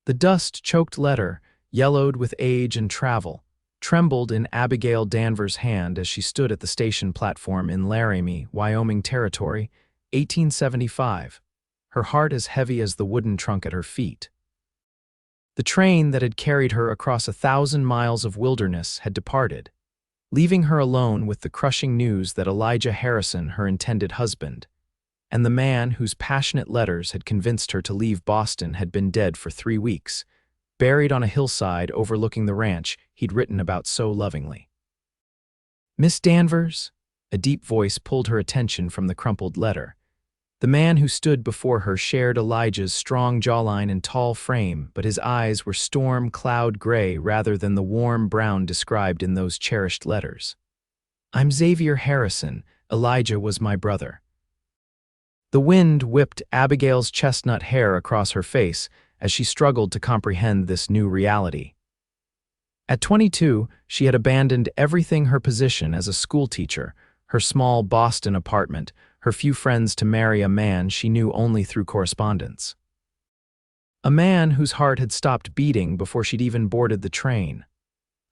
The dust-choked letter, yellowed with age and travel, trembled in Abigail Danvers' hand as she stood at the station platform in Laramie, Wyoming Territory, 1875, her heart as heavy as the wooden trunk at her feet. The train that had carried her across 1,000 miles of wilderness had departed, leaving her alone with the crushing news that Elijah Harrison, her intended husband, and the man whose passionate letters had convinced her to leave Boston had been dead for 3 weeks, buried on a hillside overlooking the ranch he'd written about so lovingly. "Miss Danvers?" A deep voice pulled her attention from the crumpled letter. The man who stood before her shared Elijah's strong jawline and tall frame, but his eyes were storm cloud gray rather than the warm brown described in those cherished letters. "I'm Xavier Harrison. Elijah was my brother." The wind whipped Abigail's chestnut hair across her face as she struggled to comprehend this new reality. At 22, she had abandoned everything: her position as a schoolteacher, her small Boston apartment, her few friends, to marry a man she knew only through correspondence. A man whose heart had stopped beating before she'd even boarded the train.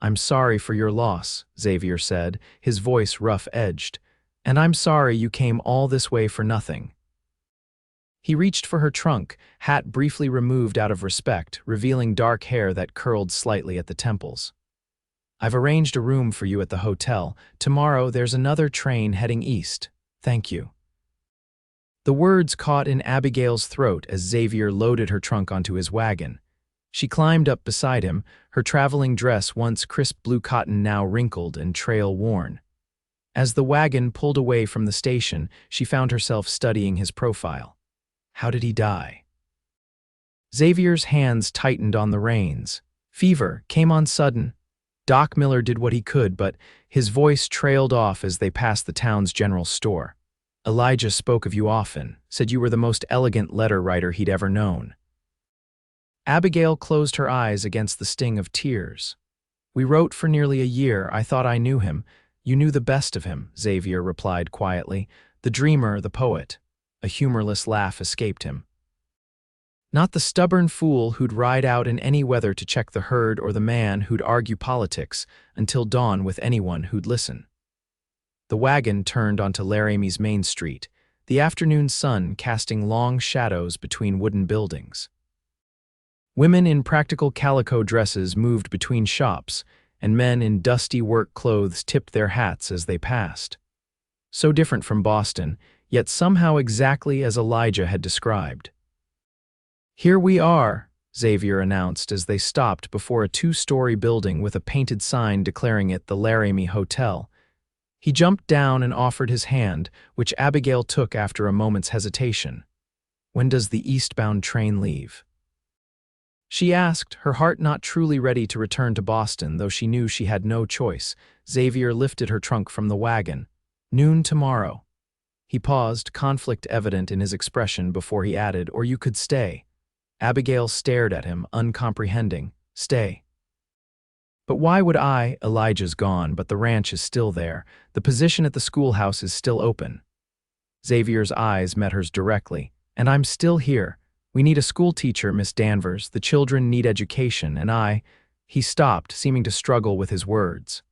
"I'm sorry for your loss," Xavier said, his voice rough-edged, "and I'm sorry you came all this way for nothing." He reached for her trunk, hat briefly removed out of respect, revealing dark hair that curled slightly at the temples. "I've arranged a room for you at the hotel. Tomorrow there's another train heading east. Thank you." The words caught in Abigail's throat as Xavier loaded her trunk onto his wagon. She climbed up beside him, her traveling dress, once crisp blue cotton, now wrinkled and trail-worn. As the wagon pulled away from the station, she found herself studying his profile. How did he die? Xavier's hands tightened on the reins. Fever came on sudden. Doc Miller did what he could, but his voice trailed off as they passed the town's general store. "Elijah spoke of you often, said you were the most elegant letter writer he'd ever known." Abigail closed her eyes against the sting of tears. "We wrote for nearly a year. I thought I knew him." "You knew the best of him," Xavier replied quietly. "The dreamer, the poet." A humorless laugh escaped him. "Not the stubborn fool who'd ride out in any weather to check the herd, or the man who'd argue politics until dawn with anyone who'd listen." The wagon turned onto Laramie's main street, the afternoon sun casting long shadows between wooden buildings. Women in practical calico dresses moved between shops, and men in dusty work clothes tipped their hats as they passed. So different from Boston, yet somehow exactly as Elijah had described. "Here we are," Xavier announced as they stopped before a 2-story building with a painted sign declaring it the Laramie Hotel. He jumped down and offered his hand, which Abigail took after a moment's hesitation. "When does the eastbound train leave?" she asked, her heart not truly ready to return to Boston, though she knew she had no choice. Xavier lifted her trunk from the wagon. "Noon tomorrow." He paused, conflict evident in his expression, before he added, "Or you could stay." Abigail stared at him, uncomprehending. "Stay? But why would I? Elijah's gone, but the ranch is still there. The position at the schoolhouse is still open." Xavier's eyes met hers directly. "And I'm still here. We need a school teacher, Miss Danvers. The children need education, and I—" He stopped, seeming to struggle with his words.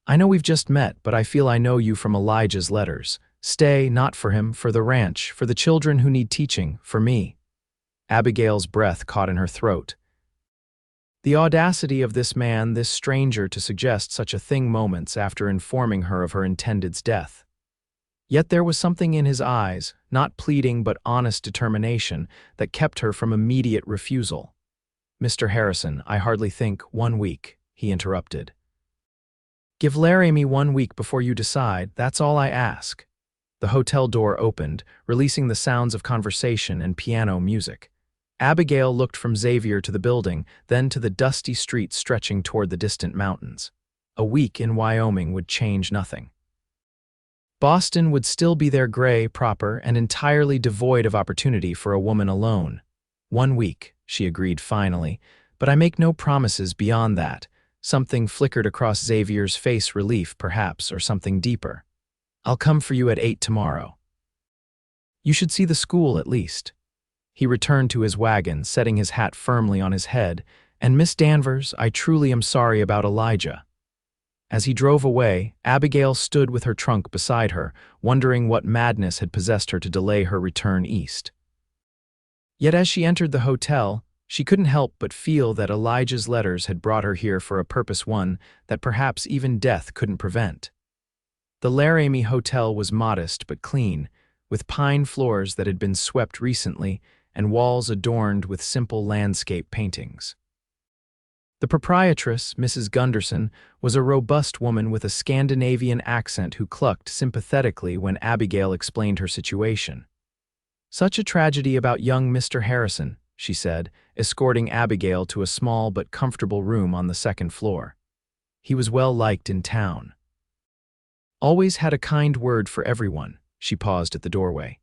"I know we've just met, but I feel I know you from Elijah's letters. Stay, not for him, for the ranch, for the children who need teaching, for me." Abigail's breath caught in her throat. The audacity of this man, this stranger, to suggest such a thing moments after informing her of her intended's death. Yet there was something in his eyes, not pleading but honest determination, that kept her from immediate refusal. "Mr. Harrison, I hardly think 1 week," he interrupted. "Give Laramie 1 week before you decide, that's all I ask." The hotel door opened, releasing the sounds of conversation and piano music. Abigail looked from Xavier to the building, then to the dusty street stretching toward the distant mountains. A week in Wyoming would change nothing. Boston would still be there, gray, proper, and entirely devoid of opportunity for a woman alone. 1 week, she agreed finally, "but I make no promises beyond that." Something flickered across Xavier's face, relief, perhaps, or something deeper. "I'll come for you at 8 tomorrow. You should see the school at least." He returned to his wagon, setting his hat firmly on his head. "And Miss Danvers, I truly am sorry about Elijah." As he drove away, Abigail stood with her trunk beside her, wondering what madness had possessed her to delay her return east. Yet as she entered the hotel, she couldn't help but feel that Elijah's letters had brought her here for a purpose, one that perhaps even death couldn't prevent. The Laramie Hotel was modest but clean, with pine floors that had been swept recently and walls adorned with simple landscape paintings. The proprietress, Mrs. Gunderson, was a robust woman with a Scandinavian accent who clucked sympathetically when Abigail explained her situation. "Such a tragedy about young Mr. Harrison," she said, escorting Abigail to a small but comfortable room on the second floor. "He was well liked in town. Always had a kind word for everyone." She paused at the doorway.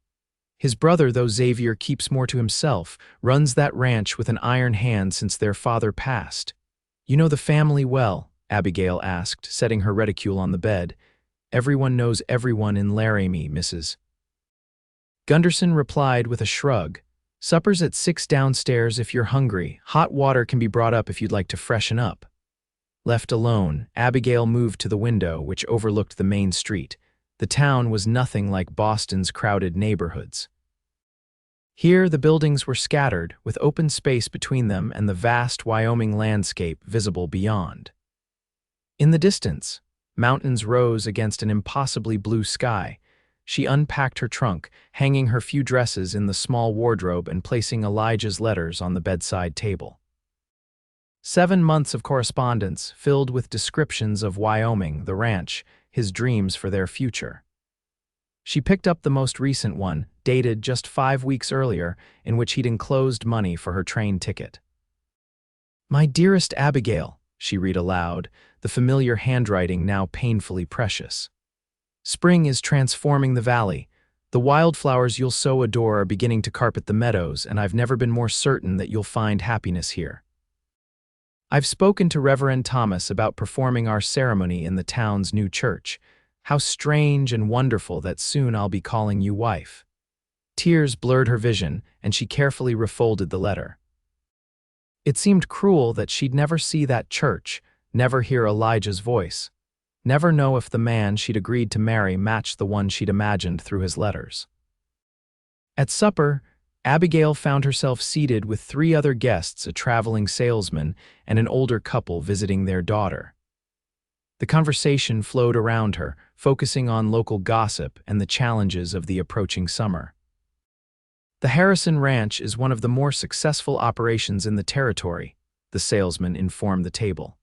"His brother, though Xavier, keeps more to himself, runs that ranch with an iron hand since their father passed." "You know the family well?" Abigail asked, setting her reticule on the bed. "Everyone knows everyone in Laramie, Mrs. Gunderson replied with a shrug. "Supper's at 6 downstairs if you're hungry. Hot water can be brought up if you'd like to freshen up." Left alone, Abigail moved to the window, which overlooked the main street. The town was nothing like Boston's crowded neighborhoods. Here, the buildings were scattered, with open space between them and the vast Wyoming landscape visible beyond. In the distance, mountains rose against an impossibly blue sky. She unpacked her trunk, hanging her few dresses in the small wardrobe and placing Elijah's letters on the bedside table. 7 months of correspondence, filled with descriptions of Wyoming, the ranch, his dreams for their future. She picked up the most recent one, dated just 5 weeks earlier, in which he'd enclosed money for her train ticket. "My dearest Abigail," she read aloud, the familiar handwriting now painfully precious. "Spring is transforming the valley. The wildflowers you'll so adore are beginning to carpet the meadows, and I've never been more certain that you'll find happiness here. I've spoken to Reverend Thomas about performing our ceremony in the town's new church. How strange and wonderful that soon I'll be calling you wife." Tears blurred her vision, and she carefully refolded the letter. It seemed cruel that she'd never see that church, never hear Elijah's voice, never know if the man she'd agreed to marry matched the one she'd imagined through his letters. At supper, Abigail found herself seated with 3 other guests, a traveling salesman and an older couple visiting their daughter. The conversation flowed around her, focusing on local gossip and the challenges of the approaching summer. "The Harrison Ranch is one of the more successful operations in the territory," the salesman informed the table.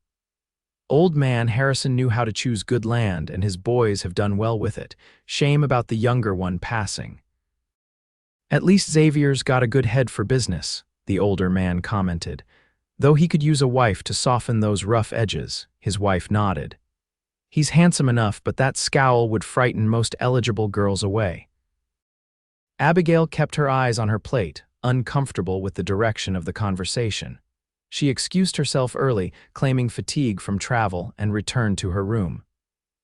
"Old man Harrison knew how to choose good land, and his boys have done well with it. Shame about the younger one passing." "At least Xavier's got a good head for business," the older man commented. "Though he could use a wife to soften those rough edges," his wife nodded. "He's handsome enough, but that scowl would frighten most eligible girls away." Abigail kept her eyes on her plate, uncomfortable with the direction of the conversation. She excused herself early, claiming fatigue from travel, and returned to her room.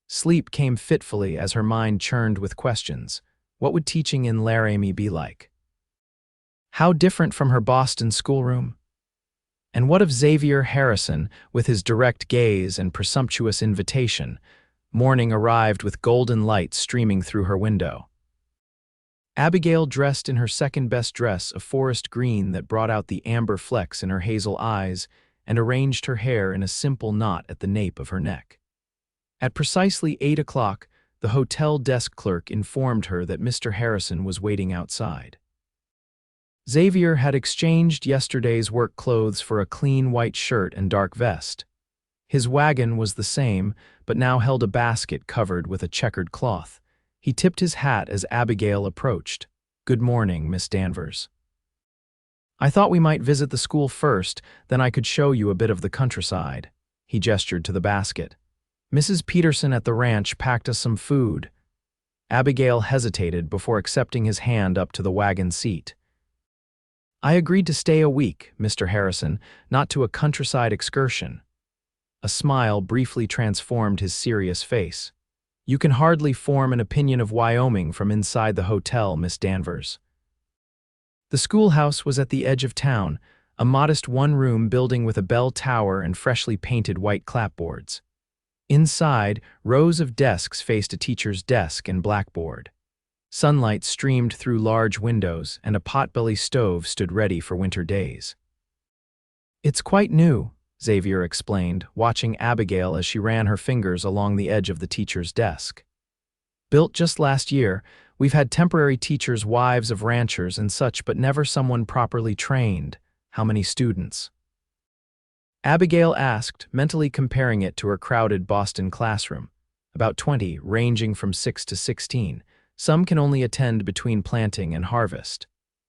Sleep came fitfully as her mind churned with questions. What would teaching in Laramie be like? How different from her Boston schoolroom? And what of Xavier Harrison, with his direct gaze and presumptuous invitation? Morning arrived with golden light streaming through her window. Abigail dressed in her second-best dress, a forest green that brought out the amber flecks in her hazel eyes, and arranged her hair in a simple knot at the nape of her neck. At precisely 8 o'clock, the hotel desk clerk informed her that Mr. Harrison was waiting outside. Xavier had exchanged yesterday's work clothes for a clean white shirt and dark vest. His wagon was the same, but now held a basket covered with a checkered cloth. He tipped his hat as Abigail approached. "Good morning, Miss Danvers. I thought we might visit the school first, then I could show you a bit of the countryside." He gestured to the basket. "Mrs. Peterson at the ranch packed us some food." Abigail hesitated before accepting his hand up to the wagon seat. "I agreed to stay a week, Mr. Harrison, not to a countryside excursion." A smile briefly transformed his serious face. "You can hardly form an opinion of Wyoming from inside the hotel, Miss Danvers." The schoolhouse was at the edge of town, a modest one-room building with a bell tower and freshly painted white clapboards. Inside, rows of desks faced a teacher's desk and blackboard. Sunlight streamed through large windows, and a potbelly stove stood ready for winter days. "It's quite new," Xavier explained, watching Abigail as she ran her fingers along the edge of the teacher's desk. "Built just last year, we've had temporary teachers, wives of ranchers and such, but never someone properly trained. How many students?" Abigail asked, mentally comparing it to her crowded Boston classroom. "About 20, ranging from 6 to 16. Some can only attend between planting and harvest."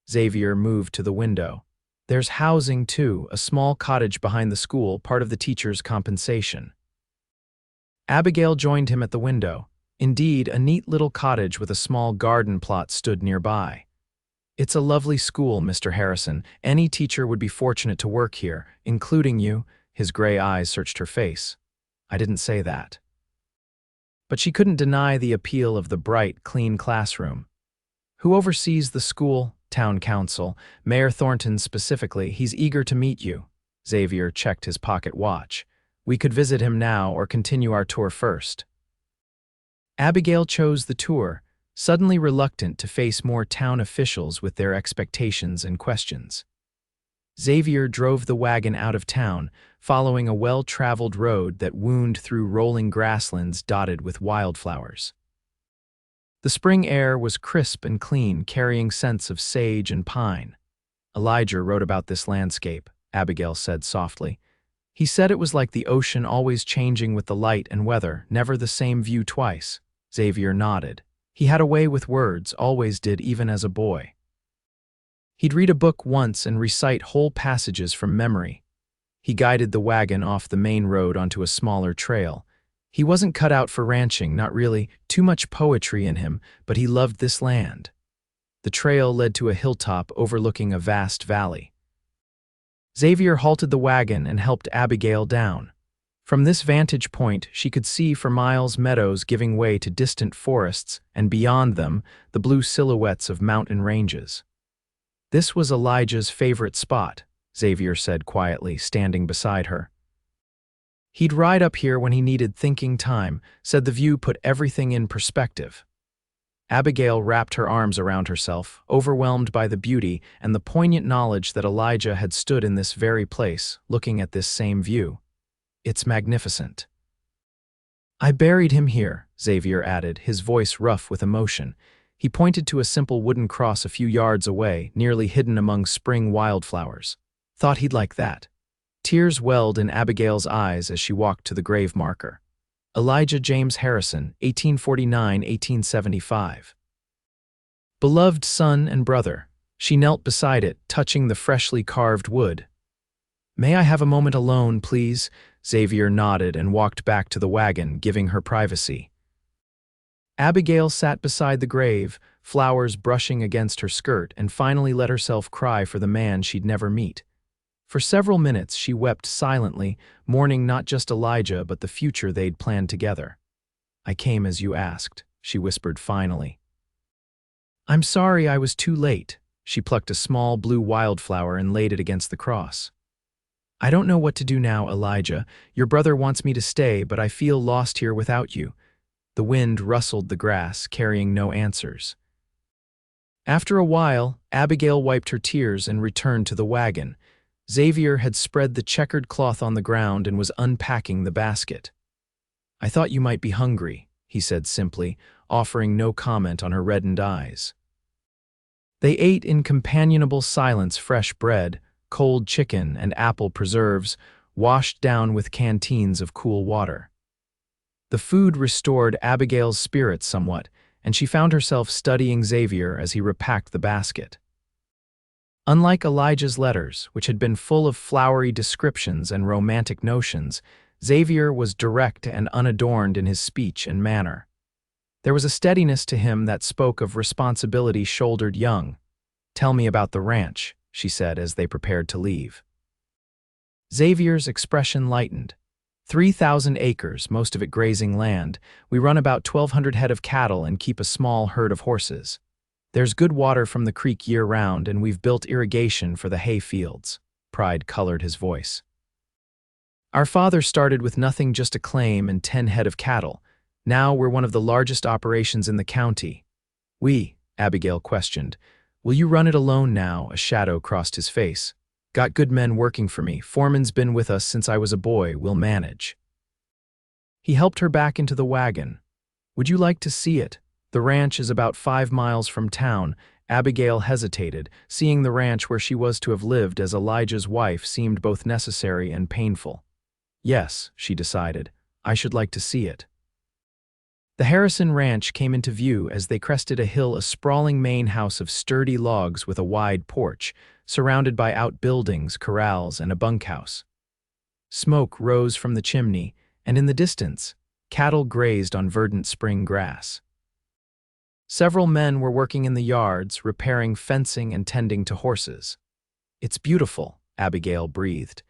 Xavier moved to the window. "There's housing, too, a small cottage behind the school, part of the teacher's compensation." Abigail joined him at the window. Indeed, a neat little cottage with a small garden plot stood nearby. "It's a lovely school, Mr. Harrison. Any teacher would be fortunate to work here, including you." His gray eyes searched her face. "I didn't say that." But she couldn't deny the appeal of the bright, clean classroom. "Who oversees the school?" "Town council. Mayor Thornton specifically. He's eager to meet you." Xavier checked his pocket watch. "We could visit him now or continue our tour first." Abigail chose the tour, suddenly reluctant to face more town officials with their expectations and questions. Xavier drove the wagon out of town, following a well-traveled road that wound through rolling grasslands dotted with wildflowers. The spring air was crisp and clean, carrying scents of sage and pine. "Elijah wrote about this landscape," Abigail said softly. "He said it was like the ocean, always changing with the light and weather, never the same view twice." Xavier nodded. He had a way with words, always did, even as a boy. He'd read a book once and recite whole passages from memory. He guided the wagon off the main road onto a smaller trail. He wasn't cut out for ranching, not really, too much poetry in him, but he loved this land. The trail led to a hilltop overlooking a vast valley. Xavier halted the wagon and helped Abigail down. From this vantage point, she could see for miles meadows giving way to distant forests, and beyond them, the blue silhouettes of mountain ranges. "This was Elijah's favorite spot," Xavier said quietly, standing beside her. "He'd ride up here when he needed thinking time," said the view put everything in perspective. Abigail wrapped her arms around herself, overwhelmed by the beauty and the poignant knowledge that Elijah had stood in this very place, looking at this same view. "It's magnificent." "I buried him here," Xavier added, his voice rough with emotion. He pointed to a simple wooden cross a few yards away, nearly hidden among spring wildflowers. "Thought he'd like that." Tears welled in Abigail's eyes as she walked to the grave marker. Elijah James Harrison, 1849–1875. Beloved son and brother. She knelt beside it, touching the freshly carved wood. "May I have a moment alone, please?" Xavier nodded and walked back to the wagon, giving her privacy. Abigail sat beside the grave, flowers brushing against her skirt, and finally let herself cry for the man she'd never meet. For several minutes she wept silently, mourning not just Elijah but the future they'd planned together. "I came as you asked," she whispered finally. "I'm sorry I was too late." She plucked a small blue wildflower and laid it against the cross. "I don't know what to do now, Elijah. Your brother wants me to stay, but I feel lost here without you." The wind rustled the grass, carrying no answers. After a while, Abigail wiped her tears and returned to the wagon. Xavier had spread the checkered cloth on the ground and was unpacking the basket. "I thought you might be hungry," he said simply, offering no comment on her reddened eyes. They ate in companionable silence fresh bread, cold chicken, and apple preserves, washed down with canteens of cool water. The food restored Abigail's spirits somewhat, and she found herself studying Xavier as he repacked the basket. Unlike Elijah's letters, which had been full of flowery descriptions and romantic notions, Xavier was direct and unadorned in his speech and manner. There was a steadiness to him that spoke of responsibility shouldered young. "Tell me about the ranch," she said as they prepared to leave. Xavier's expression lightened. 3,000 acres, most of it grazing land. We run about 1,200 head of cattle and keep a small herd of horses. There's good water from the creek year-round, and we've built irrigation for the hay fields. Pride colored his voice. Our father started with nothing, just a claim and 10 head of cattle. Now we're one of the largest operations in the county. Abigail questioned. Will you run it alone now? A shadow crossed his face. Got good men working for me. Foreman's been with us since I was a boy. We'll manage. He helped her back into the wagon. Would you like to see it? The ranch is about 5 miles from town. Abigail hesitated. Seeing the ranch where she was to have lived as Elijah's wife seemed both necessary and painful. Yes, she decided. I should like to see it. The Harrison Ranch came into view as they crested a hill, a sprawling main house of sturdy logs with a wide porch, surrounded by outbuildings, corrals, and a bunkhouse. Smoke rose from the chimney, and in the distance, cattle grazed on verdant spring grass. Several men were working in the yards, repairing fencing and tending to horses. It's beautiful, Abigail breathed.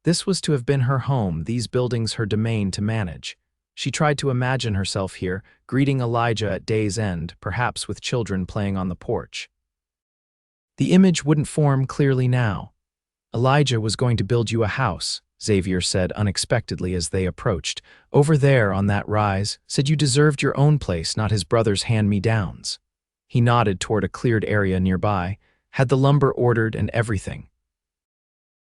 This was to have been her home, these buildings her domain to manage. She tried to imagine herself here, greeting Elijah at day's end, perhaps with children playing on the porch. The image wouldn't form clearly now. Elijah was going to build you a house, Xavier said unexpectedly as they approached. Over there on that rise, said you deserved your own place, not his brother's hand-me-downs. He nodded toward a cleared area nearby, had the lumber ordered and everything.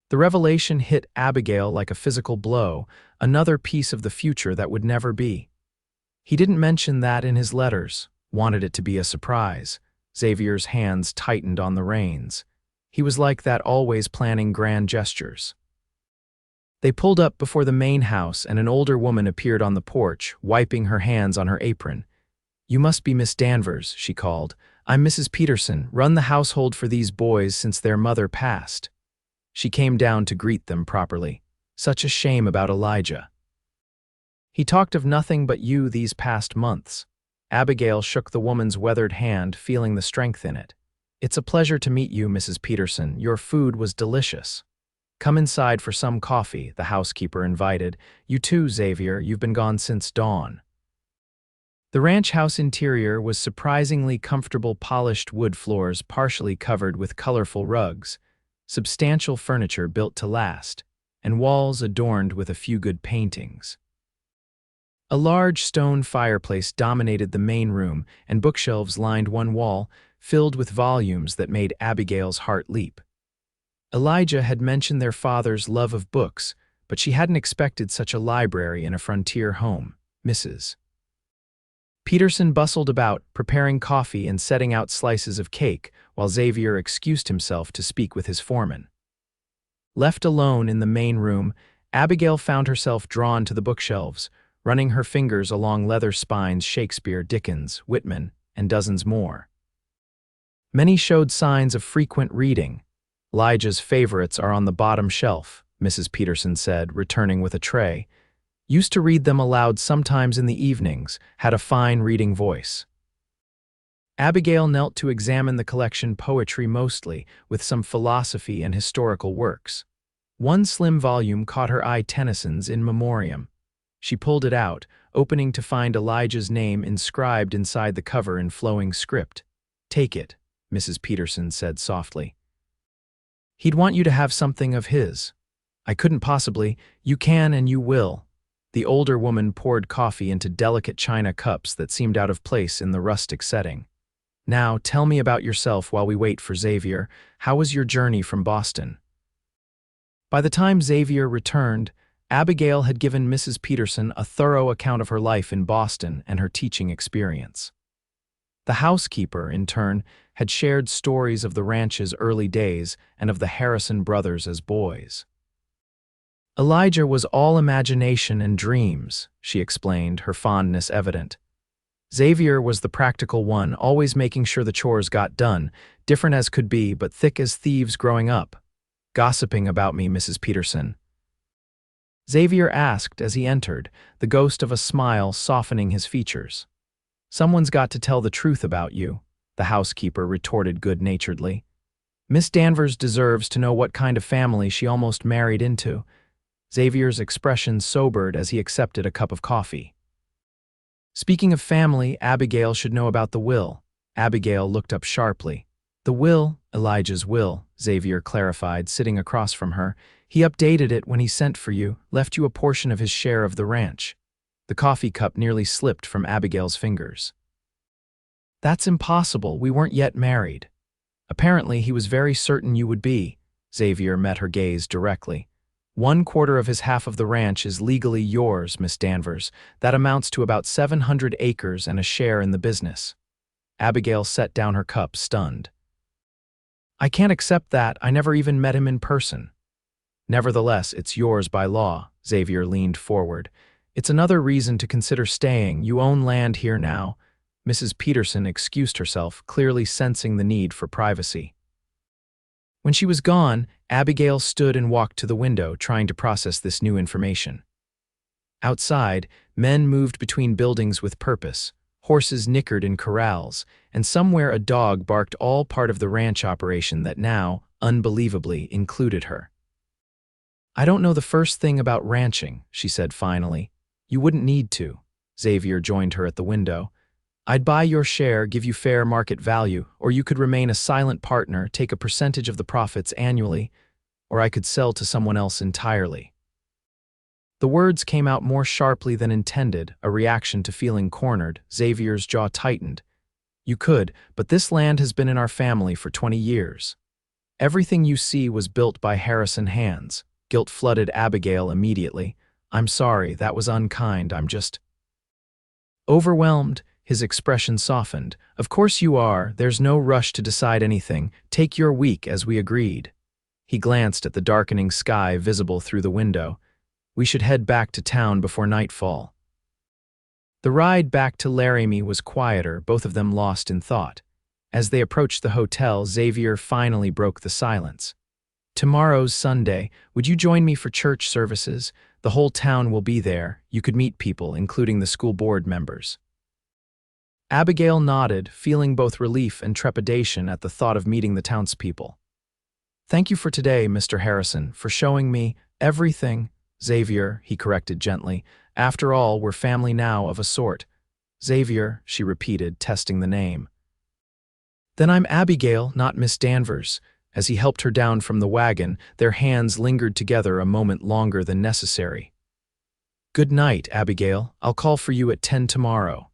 The revelation hit Abigail like a physical blow, another piece of the future that would never be. He didn't mention that in his letters, wanted it to be a surprise. Xavier's hands tightened on the reins. He was like that, always planning grand gestures. They pulled up before the main house and an older woman appeared on the porch, wiping her hands on her apron. You must be Miss Danvers, she called. I'm Mrs. Peterson, run the household for these boys since their mother passed. She came down to greet them properly. Such a shame about Elijah. He talked of nothing but you these past months. Abigail shook the woman's weathered hand, feeling the strength in it. It's a pleasure to meet you, Mrs. Peterson. Your food was delicious. Come inside for some coffee, the housekeeper invited. You too, Xavier, you've been gone since dawn. The ranch house interior was surprisingly comfortable, polished wood floors partially covered with colorful rugs, substantial furniture built to last, and walls adorned with a few good paintings. A large stone fireplace dominated the main room, and bookshelves lined one wall, filled with volumes that made Abigail's heart leap. Elijah had mentioned their father's love of books, but she hadn't expected such a library in a frontier home. Mrs. Peterson bustled about, preparing coffee and setting out slices of cake, while Xavier excused himself to speak with his foreman. Left alone in the main room, Abigail found herself drawn to the bookshelves, running her fingers along leather spines, Shakespeare, Dickens, Whitman, and dozens more. Many showed signs of frequent reading. Elijah's favorites are on the bottom shelf, Mrs. Peterson said, returning with a tray. Used to read them aloud sometimes in the evenings, had a fine reading voice. Abigail knelt to examine the collection, poetry mostly, with some philosophy and historical works. One slim volume caught her eye, Tennyson's In Memoriam. She pulled it out, opening to find Elijah's name inscribed inside the cover in flowing script. Take it, Mrs. Peterson said softly. He'd want you to have something of his. I couldn't possibly. You can and you will. The older woman poured coffee into delicate china cups that seemed out of place in the rustic setting. Now, tell me about yourself while we wait for Xavier. How was your journey from Boston? By the time Xavier returned, Abigail had given Mrs. Peterson a thorough account of her life in Boston and her teaching experience. The housekeeper, in turn, had shared stories of the ranch's early days and of the Harrison brothers as boys. Elijah was all imagination and dreams, she explained, her fondness evident. Xavier was the practical one, always making sure the chores got done, different as could be, but thick as thieves growing up. Gossiping about me, Mrs. Peterson. Xavier asked as he entered, the ghost of a smile softening his features. Someone's got to tell the truth about you, the housekeeper retorted good-naturedly. Miss Danvers deserves to know what kind of family she almost married into. Xavier's expression sobered as he accepted a cup of coffee. Speaking of family, Abigail should know about the will. Abigail looked up sharply. The will, Elijah's will, Xavier clarified, sitting across from her. He updated it when he sent for you, left you a portion of his share of the ranch. The coffee cup nearly slipped from Abigail's fingers. That's impossible, we weren't yet married. Apparently, he was very certain you would be. Xavier met her gaze directly. 1/4 of his half of the ranch is legally yours, Miss Danvers. That amounts to about 700 acres and a share in the business. Abigail set down her cup, stunned. I can't accept that, I never even met him in person. Nevertheless, it's yours by law, Xavier leaned forward. It's another reason to consider staying, you own land here now. Mrs. Peterson excused herself, clearly sensing the need for privacy. When she was gone, Abigail stood and walked to the window, trying to process this new information. Outside, men moved between buildings with purpose. Horses nickered in corrals, and somewhere a dog barked, all part of the ranch operation that now, unbelievably, included her. I don't know the first thing about ranching, she said finally. You wouldn't need to. Xavier joined her at the window. I'd buy your share, give you fair market value, or you could remain a silent partner, take a percentage of the profits annually, or I could sell to someone else entirely. The words came out more sharply than intended, a reaction to feeling cornered. Xavier's jaw tightened. You could, but this land has been in our family for 20 years. Everything you see was built by Harrison hands. Guilt flooded Abigail immediately. I'm sorry, that was unkind, I'm just overwhelmed. His expression softened. Of course you are, there's no rush to decide anything. Take your week as we agreed. He glanced at the darkening sky visible through the window. We should head back to town before nightfall. The ride back to Laramie was quieter, both of them lost in thought. As they approached the hotel, Xavier finally broke the silence. Tomorrow's Sunday. Would you join me for church services? The whole town will be there. You could meet people, including the school board members. Abigail nodded, feeling both relief and trepidation at the thought of meeting the townspeople. Thank you for today, Mr. Harrison, for showing me everything. Xavier, he corrected gently. After all, we're family now of a sort. Xavier, she repeated, testing the name. Then I'm Abigail, not Miss Danvers. As he helped her down from the wagon, their hands lingered together a moment longer than necessary. Good night, Abigail. I'll call for you at 10 tomorrow.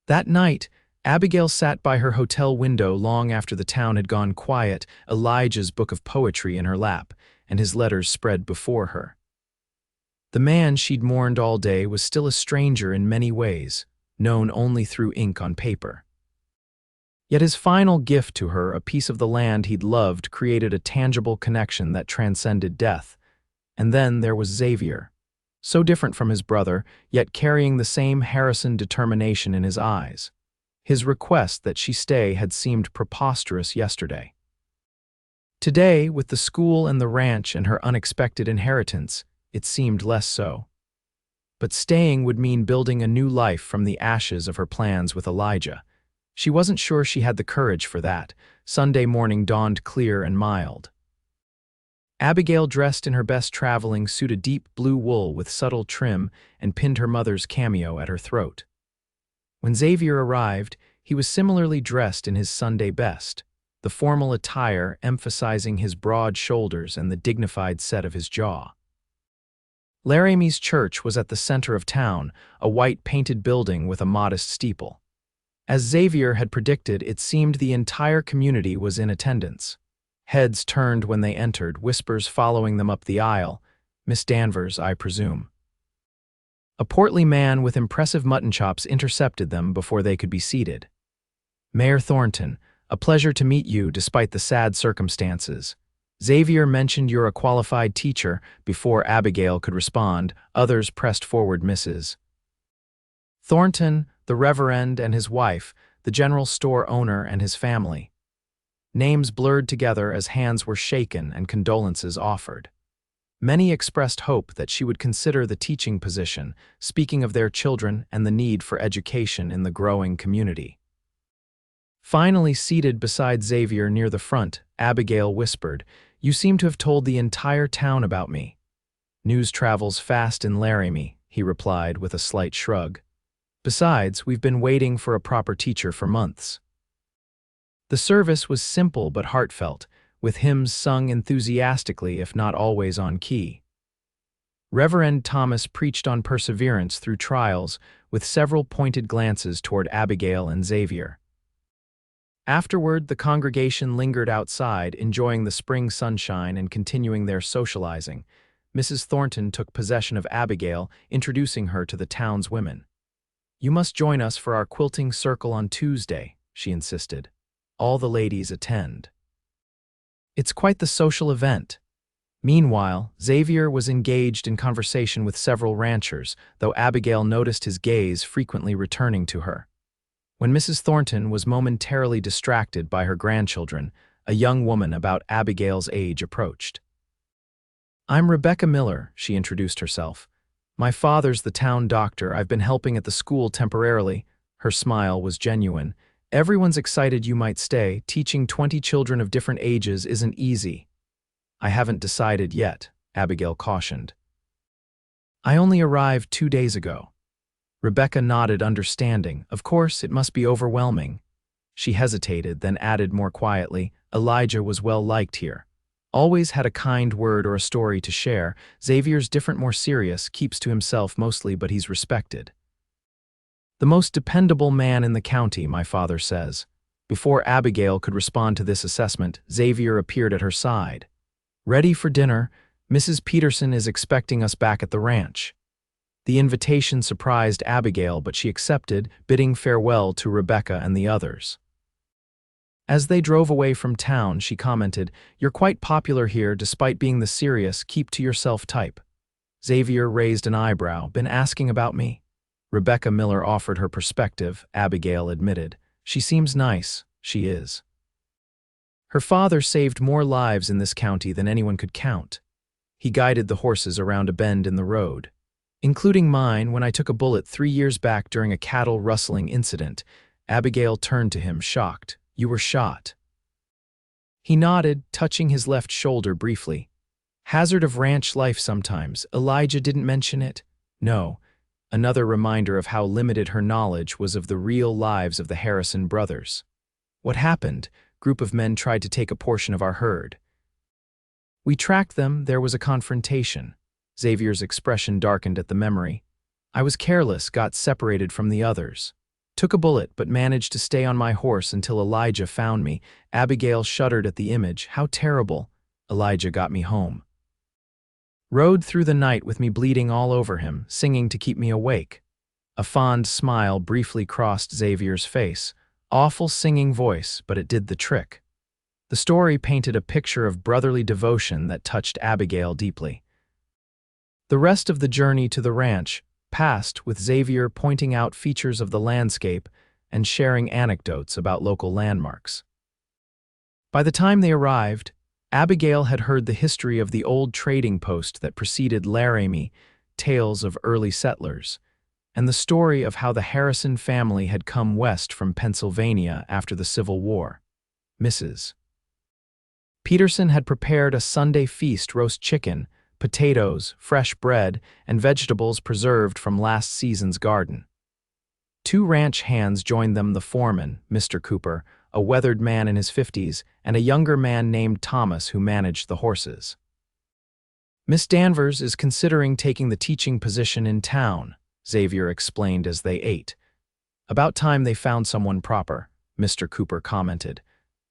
That night, Abigail sat by her hotel window long after the town had gone quiet, Elijah's book of poetry in her lap, and his letters spread before her. The man she'd mourned all day was still a stranger in many ways, known only through ink on paper. Yet his final gift to her, a piece of the land he'd loved, created a tangible connection that transcended death. And then there was Xavier. So different from his brother, yet carrying the same Harrison determination in his eyes. His request that she stay had seemed preposterous yesterday. Today, with the school and the ranch and her unexpected inheritance, it seemed less so. But staying would mean building a new life from the ashes of her plans with Elijah. She wasn't sure she had the courage for that. Sunday morning dawned clear and mild. Abigail dressed in her best traveling suit, a deep blue wool with subtle trim, and pinned her mother's cameo at her throat. When Xavier arrived, he was similarly dressed in his Sunday best, the formal attire emphasizing his broad shoulders and the dignified set of his jaw. Laramie's church was at the center of town, a white painted building with a modest steeple. As Xavier had predicted, it seemed the entire community was in attendance. Heads turned when they entered, whispers following them up the aisle. Miss Danvers, I presume. A portly man with impressive mutton chops intercepted them before they could be seated. Mayor Thornton, a pleasure to meet you despite the sad circumstances. Xavier mentioned you're a qualified teacher. Before Abigail could respond, others pressed forward. Mrs. Thornton, the Reverend and his wife, the general store owner and his family. Names blurred together as hands were shaken and condolences offered. Many expressed hope that she would consider the teaching position, speaking of their children and the need for education in the growing community. Finally seated beside Xavier near the front, Abigail whispered, You seem to have told the entire town about me. News travels fast in Laramie, he replied with a slight shrug. Besides, we've been waiting for a proper teacher for months." The service was simple but heartfelt, with hymns sung enthusiastically if not always on key. Reverend Thomas preached on perseverance through trials, with several pointed glances toward Abigail and Xavier. Afterward, the congregation lingered outside, enjoying the spring sunshine and continuing their socializing. Mrs. Thornton took possession of Abigail, introducing her to the town's women. "You must join us for our quilting circle on Tuesday," she insisted. "All the ladies attend." It's quite the social event. Meanwhile, Xavier was engaged in conversation with several ranchers, though Abigail noticed his gaze frequently returning to her. When Mrs. Thornton was momentarily distracted by her grandchildren, a young woman about Abigail's age approached. "I'm Rebecca Miller," she introduced herself. "My father's the town doctor. I've been helping at the school temporarily." Her smile was genuine. "Everyone's excited you might stay. Teaching 20 children of different ages isn't easy." "I haven't decided yet," Abigail cautioned. "I only arrived 2 days ago." Rebecca nodded, understanding. "Of course, it must be overwhelming." She hesitated, then added more quietly, "Elijah was well liked here. Always had a kind word or a story to share. Xavier's different, more serious, keeps to himself mostly, but he's respected. The most dependable man in the county, my father says." Before Abigail could respond to this assessment, Xavier appeared at her side. "Ready for dinner. Mrs. Peterson is expecting us back at the ranch." The invitation surprised Abigail, but she accepted, bidding farewell to Rebecca and the others. As they drove away from town, she commented, "You're quite popular here despite being the serious, keep-to-yourself type." Xavier raised an eyebrow. "Been asking about me?" Rebecca Miller offered her perspective. Abigail admitted, "She seems nice." "She is. Her father saved more lives in this county than anyone could count. He guided the horses around a bend in the road, including mine when I took a bullet 3 years back during a cattle rustling incident." Abigail turned to him, shocked. "You were shot?" He nodded, touching his left shoulder briefly. "Hazard of ranch life sometimes. Elijah didn't mention it?" "No." Another reminder of how limited her knowledge was of the real lives of the Harrison brothers. "What happened?" "Group of men tried to take a portion of our herd. We tracked them. There was a confrontation." Xavier's expression darkened at the memory. "I was careless, got separated from the others. Took a bullet, but managed to stay on my horse until Elijah found me." Abigail shuddered at the image. "How terrible." "Elijah got me home. Rode through the night with me bleeding all over him, singing to keep me awake." A fond smile briefly crossed Xavier's face. Awful singing voice, but it did the trick. The story painted a picture of brotherly devotion that touched Abigail deeply. The rest of the journey to the ranch passed with Xavier pointing out features of the landscape and sharing anecdotes about local landmarks. By the time they arrived, Abigail had heard the history of the old trading post that preceded Laramie, tales of early settlers, and the story of how the Harrison family had come west from Pennsylvania after the Civil War. Mrs. Peterson had prepared a Sunday feast: roast chicken, potatoes, fresh bread, and vegetables preserved from last season's garden. 2 ranch hands joined them: the foreman, Mr. Cooper, a weathered man in his 50s, and a younger man named Thomas who managed the horses. "Miss Danvers is considering taking the teaching position in town," Xavier explained as they ate. "About time they found someone proper," Mr. Cooper commented.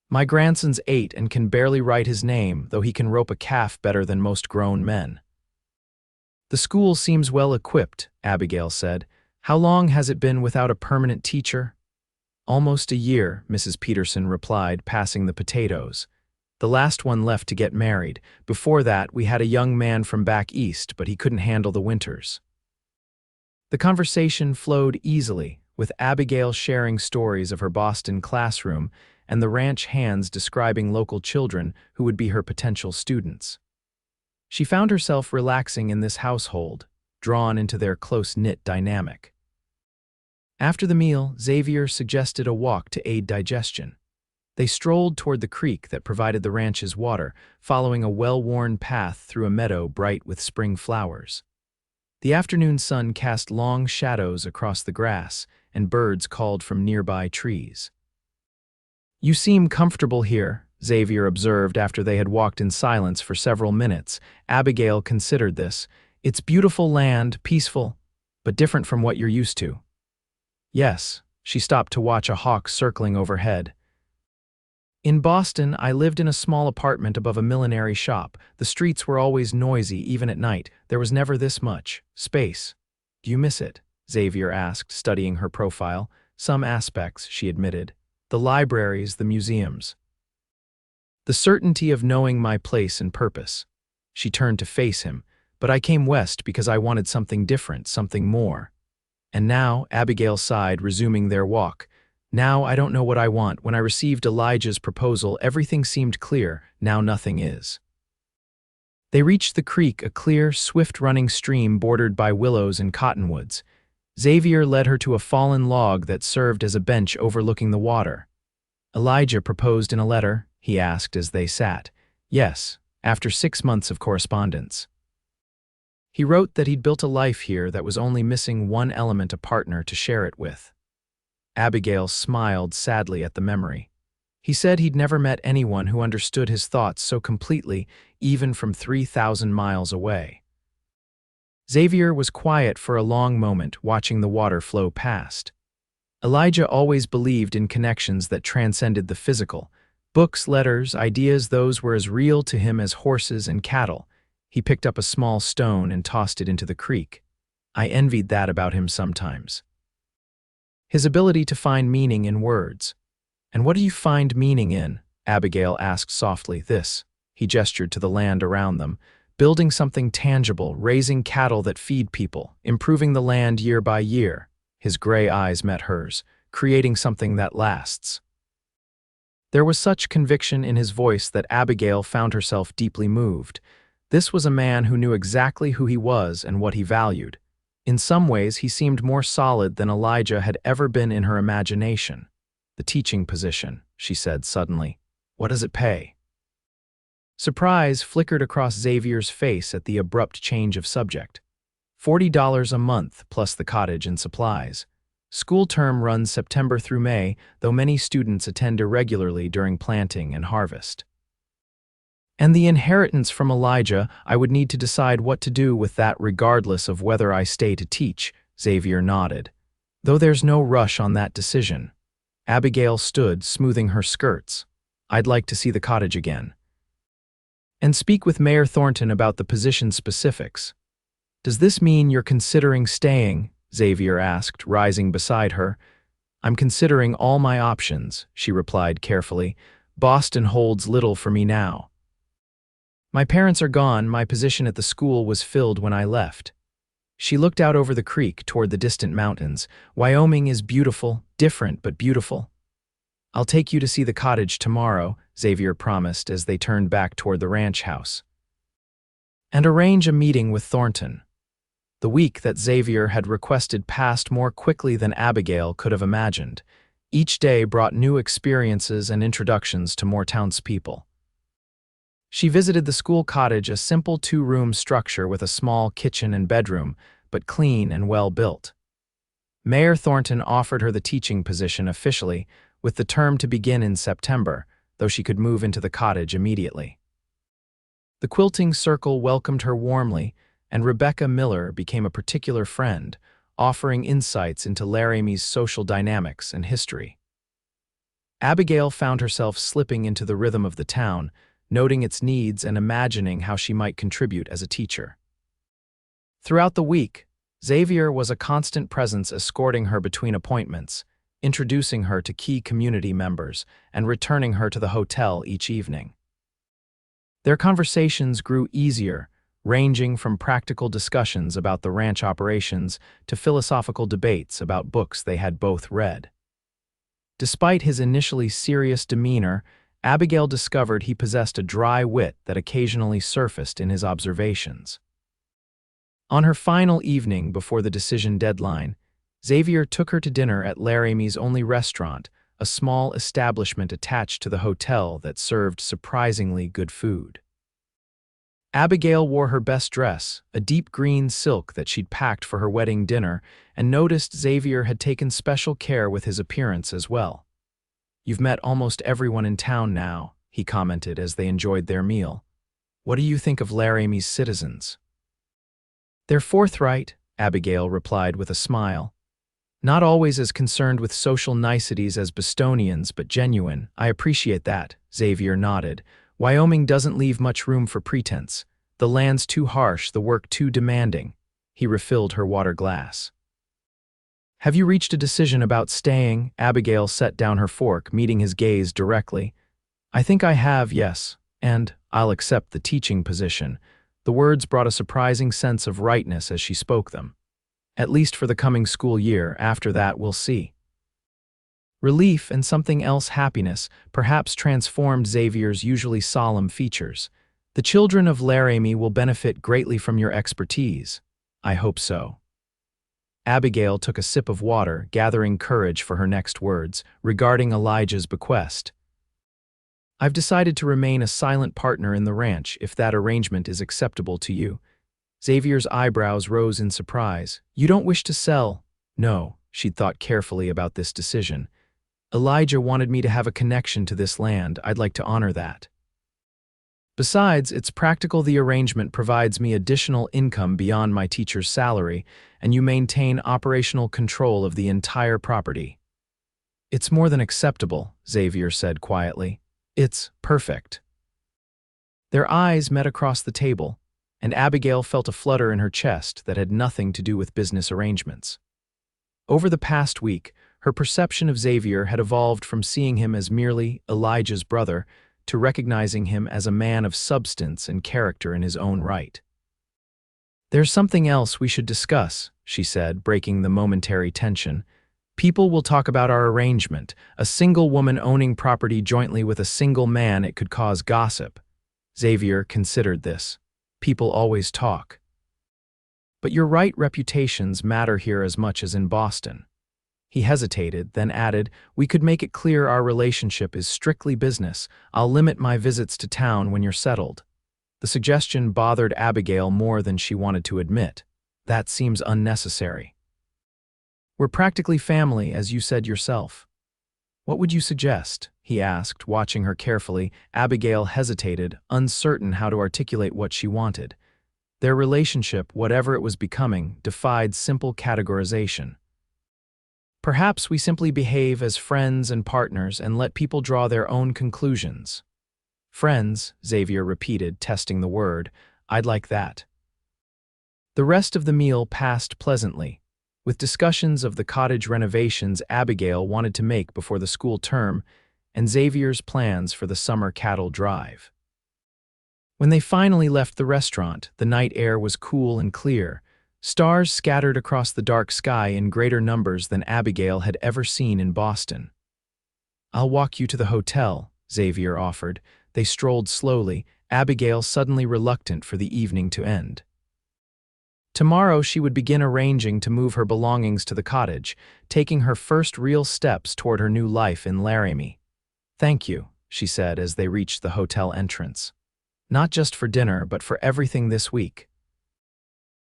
"My grandson's 8 and can barely write his name, though he can rope a calf better than most grown men." "The school seems well equipped," Abigail said. "How long has it been without a permanent teacher?" "Almost a year," Mrs. Peterson replied, passing the potatoes. "The last one left to get married. Before that, we had a young man from back east, but he couldn't handle the winters." The conversation flowed easily, with Abigail sharing stories of her Boston classroom and the ranch hands describing local children who would be her potential students. She found herself relaxing in this household, drawn into their close-knit dynamic. After the meal, Xavier suggested a walk to aid digestion. They strolled toward the creek that provided the ranch's water, following a well-worn path through a meadow bright with spring flowers. The afternoon sun cast long shadows across the grass, and birds called from nearby trees. "You seem comfortable here," Xavier observed after they had walked in silence for several minutes. Abigail considered this. "It's beautiful land, peaceful, but different from what you're used to." "Yes." She stopped to watch a hawk circling overhead. "In Boston, I lived in a small apartment above a millinery shop. The streets were always noisy, even at night. There was never this much space." "Do you miss it?" Xavier asked, studying her profile. "Some aspects," she admitted. "The libraries, the museums. The certainty of knowing my place and purpose." She turned to face him. "But I came west because I wanted something different, something more." "And now," Abigail sighed, resuming their walk, "now I don't know what I want. When I received Elijah's proposal, everything seemed clear. Now nothing is." They reached the creek, a clear, swift-running stream bordered by willows and cottonwoods. Xavier led her to a fallen log that served as a bench overlooking the water. "Elijah proposed in a letter?" he asked as they sat. "Yes, after 6 months of correspondence. He wrote that he'd built a life here that was only missing one element, a partner to share it with." Abigail smiled sadly at the memory. "He said he'd never met anyone who understood his thoughts so completely, even from 3,000 miles away." Xavier was quiet for a long moment, watching the water flow past. Elijah always believed in connections that transcended the physical. Books, letters, ideas, those were as real to him as horses and cattle. He picked up a small stone and tossed it into the creek. "I envied that about him sometimes. His ability to find meaning in words." "And what do you find meaning in?" Abigail asked softly. "This." He gestured to the land around them. "Building something tangible, raising cattle that feed people, improving the land year by year." His gray eyes met hers. "Creating something that lasts." There was such conviction in his voice that Abigail found herself deeply moved. This was a man who knew exactly who he was and what he valued. In some ways, he seemed more solid than Elijah had ever been in her imagination. "The teaching position," she said suddenly. "What does it pay?" Surprise flickered across Xavier's face at the abrupt change of subject. $40 a month plus the cottage and supplies. School term runs September through May, though many students attend irregularly during planting and harvest. "And the inheritance from Elijah, I would need to decide what to do with that regardless of whether I stay to teach," Xavier nodded. "Though there's no rush on that decision." Abigail stood, smoothing her skirts. "I'd like to see the cottage again. And speak with Mayor Thornton about the position specifics." "Does this mean you're considering staying?" Xavier asked, rising beside her. "I'm considering all my options," she replied carefully. "Boston holds little for me now. My parents are gone. My position at the school was filled when I left." She looked out over the creek toward the distant mountains. "Wyoming is beautiful, different but beautiful." "I'll take you to see the cottage tomorrow," Xavier promised as they turned back toward the ranch house. "And arrange a meeting with Thornton." The week that Xavier had requested passed more quickly than Abigail could have imagined. Each day brought new experiences and introductions to more townspeople. She visited the school cottage, a simple 2-room structure with a small kitchen and bedroom, but clean and well-built. Mayor Thornton offered her the teaching position officially, with the term to begin in September, though she could move into the cottage immediately. The quilting circle welcomed her warmly, and Rebecca Miller became a particular friend, offering insights into Laramie's social dynamics and history. Abigail found herself slipping into the rhythm of the town, noting its needs and imagining how she might contribute as a teacher. Throughout the week, Xavier was a constant presence, escorting her between appointments, introducing her to key community members, and returning her to the hotel each evening. Their conversations grew easier, ranging from practical discussions about the ranch operations to philosophical debates about books they had both read. Despite his initially serious demeanor, Abigail discovered he possessed a dry wit that occasionally surfaced in his observations. On her final evening before the decision deadline, Xavier took her to dinner at Laramie's only restaurant, a small establishment attached to the hotel that served surprisingly good food. Abigail wore her best dress, a deep green silk that she'd packed for her wedding dinner, and noticed Xavier had taken special care with his appearance as well. "You've met almost everyone in town now," he commented as they enjoyed their meal. "What do you think of Laramie's citizens?" "They're forthright," Abigail replied with a smile. "Not always as concerned with social niceties as Bostonians, but genuine. I appreciate that," Xavier nodded. "Wyoming doesn't leave much room for pretense. The land's too harsh, the work too demanding." He refilled her water glass. "Have you reached a decision about staying?" Abigail set down her fork, meeting his gaze directly. "I think I have, yes, and I'll accept the teaching position." The words brought a surprising sense of rightness as she spoke them. "At least for the coming school year. After that, we'll see." Relief and something else, happiness, perhaps transformed Xavier's usually solemn features. "The children of Laramie will benefit greatly from your expertise." "I hope so." Abigail took a sip of water, gathering courage for her next words, regarding Elijah's bequest. "I've decided to remain a silent partner in the ranch, if that arrangement is acceptable to you." Xavier's eyebrows rose in surprise. "You don't wish to sell?" "No," she'd thought carefully about this decision. "Elijah wanted me to have a connection to this land. I'd like to honor that. Besides, it's practical. The arrangement provides me additional income beyond my teacher's salary, and you maintain operational control of the entire property." "It's more than acceptable," Xavier said quietly. "It's perfect." Their eyes met across the table, and Abigail felt a flutter in her chest that had nothing to do with business arrangements. Over the past week, her perception of Xavier had evolved from seeing him as merely Elijah's brother to recognizing him as a man of substance and character in his own right. "There's something else we should discuss," she said, breaking the momentary tension. "People will talk about our arrangement. A single woman owning property jointly with a single man, it could cause gossip." Xavier considered this. "People always talk. But your right reputations matter here as much as in Boston." He hesitated, then added, "We could make it clear our relationship is strictly business. I'll limit my visits to town when you're settled." The suggestion bothered Abigail more than she wanted to admit. "That seems unnecessary. We're practically family, as you said yourself." "What would you suggest?" he asked, watching her carefully. Abigail hesitated, uncertain how to articulate what she wanted. Their relationship, whatever it was becoming, defied simple categorization. "Perhaps we simply behave as friends and partners and let people draw their own conclusions." "Friends," Xavier repeated, testing the word. "I'd like that." The rest of the meal passed pleasantly, with discussions of the cottage renovations Abigail wanted to make before the school term and Xavier's plans for the summer cattle drive. When they finally left the restaurant, the night air was cool and clear. Stars scattered across the dark sky in greater numbers than Abigail had ever seen in Boston. "I'll walk you to the hotel," Xavier offered. They strolled slowly, Abigail suddenly reluctant for the evening to end. Tomorrow she would begin arranging to move her belongings to the cottage, taking her first real steps toward her new life in Laramie. "Thank you," she said as they reached the hotel entrance. "Not just for dinner, but for everything this week.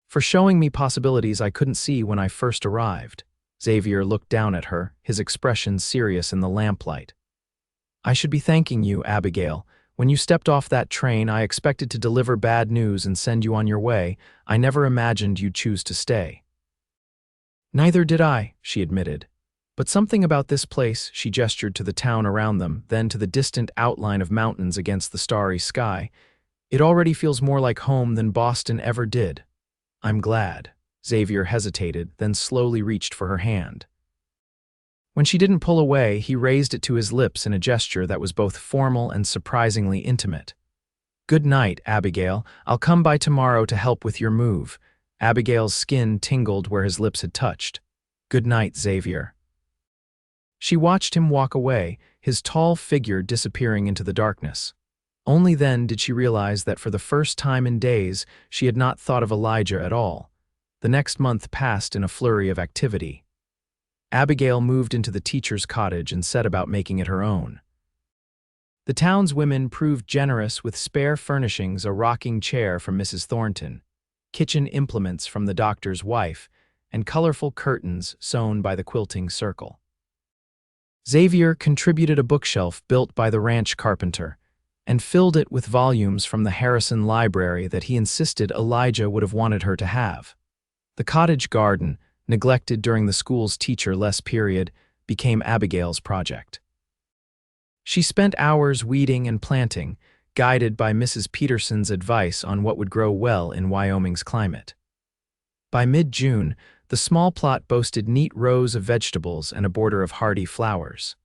For showing me possibilities I couldn't see when I first arrived." Xavier looked down at her, his expression serious in the lamplight. "I should be thanking you, Abigail. When you stepped off that train, I expected to deliver bad news and send you on your way. I never imagined you'd choose to stay." "Neither did I," she admitted. "But something about this place," she gestured to the town around them, then to the distant outline of mountains against the starry sky. "It already feels more like home than Boston ever did." "I'm glad." Xavier hesitated, then slowly reached for her hand. When she didn't pull away, he raised it to his lips in a gesture that was both formal and surprisingly intimate. "Good night, Abigail. I'll come by tomorrow to help with your move." Abigail's skin tingled where his lips had touched. "Good night, Xavier." She watched him walk away, his tall figure disappearing into the darkness. Only then did she realize that for the first time in days, she had not thought of Elijah at all. The next month passed in a flurry of activity. Abigail moved into the teacher's cottage and set about making it her own. The town's women proved generous with spare furnishings, a rocking chair from Mrs. Thornton, kitchen implements from the doctor's wife, and colorful curtains sewn by the quilting circle. Xavier contributed a bookshelf built by the ranch carpenter and filled it with volumes from the Harrison Library that he insisted Elijah would have wanted her to have. The cottage garden, neglected during the school's teacher-less period, became Abigail's project. She spent hours weeding and planting, guided by Mrs. Peterson's advice on what would grow well in Wyoming's climate. By mid-June, the small plot boasted neat rows of vegetables and a border of hardy flowers.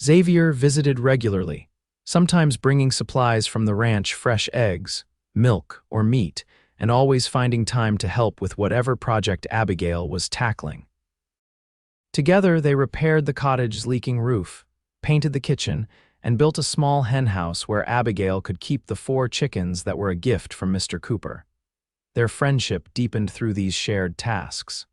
Xavier visited regularly, sometimes bringing supplies from the ranch, fresh eggs, milk, or meat, and always finding time to help with whatever project Abigail was tackling. Together, they repaired the cottage's leaking roof, painted the kitchen, and built a small henhouse where Abigail could keep the 4 chickens that were a gift from Mr. Cooper. Their friendship deepened through these shared tasks.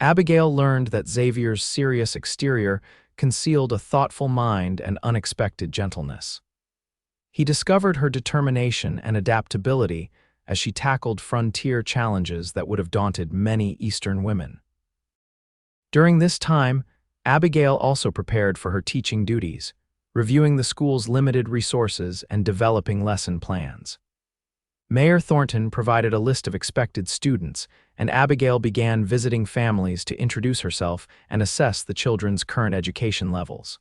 Abigail learned that Xavier's serious exterior concealed a thoughtful mind and unexpected gentleness. He discovered her determination and adaptability as she tackled frontier challenges that would have daunted many Eastern women. During this time, Abigail also prepared for her teaching duties, reviewing the school's limited resources and developing lesson plans. Mayor Thornton provided a list of expected students, and Abigail began visiting families to introduce herself and assess the children's current education levels.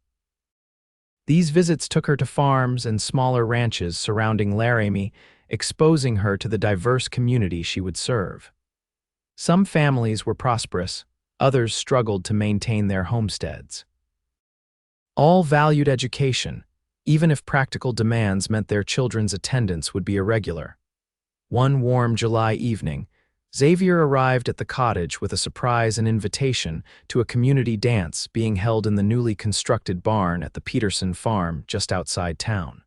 These visits took her to farms and smaller ranches surrounding Laramie, exposing her to the diverse community she would serve. Some families were prosperous, others struggled to maintain their homesteads. All valued education, even if practical demands meant their children's attendance would be irregular. One warm July evening, Xavier arrived at the cottage with a surprise and invitation to a community dance being held in the newly constructed barn at the Peterson farm just outside town.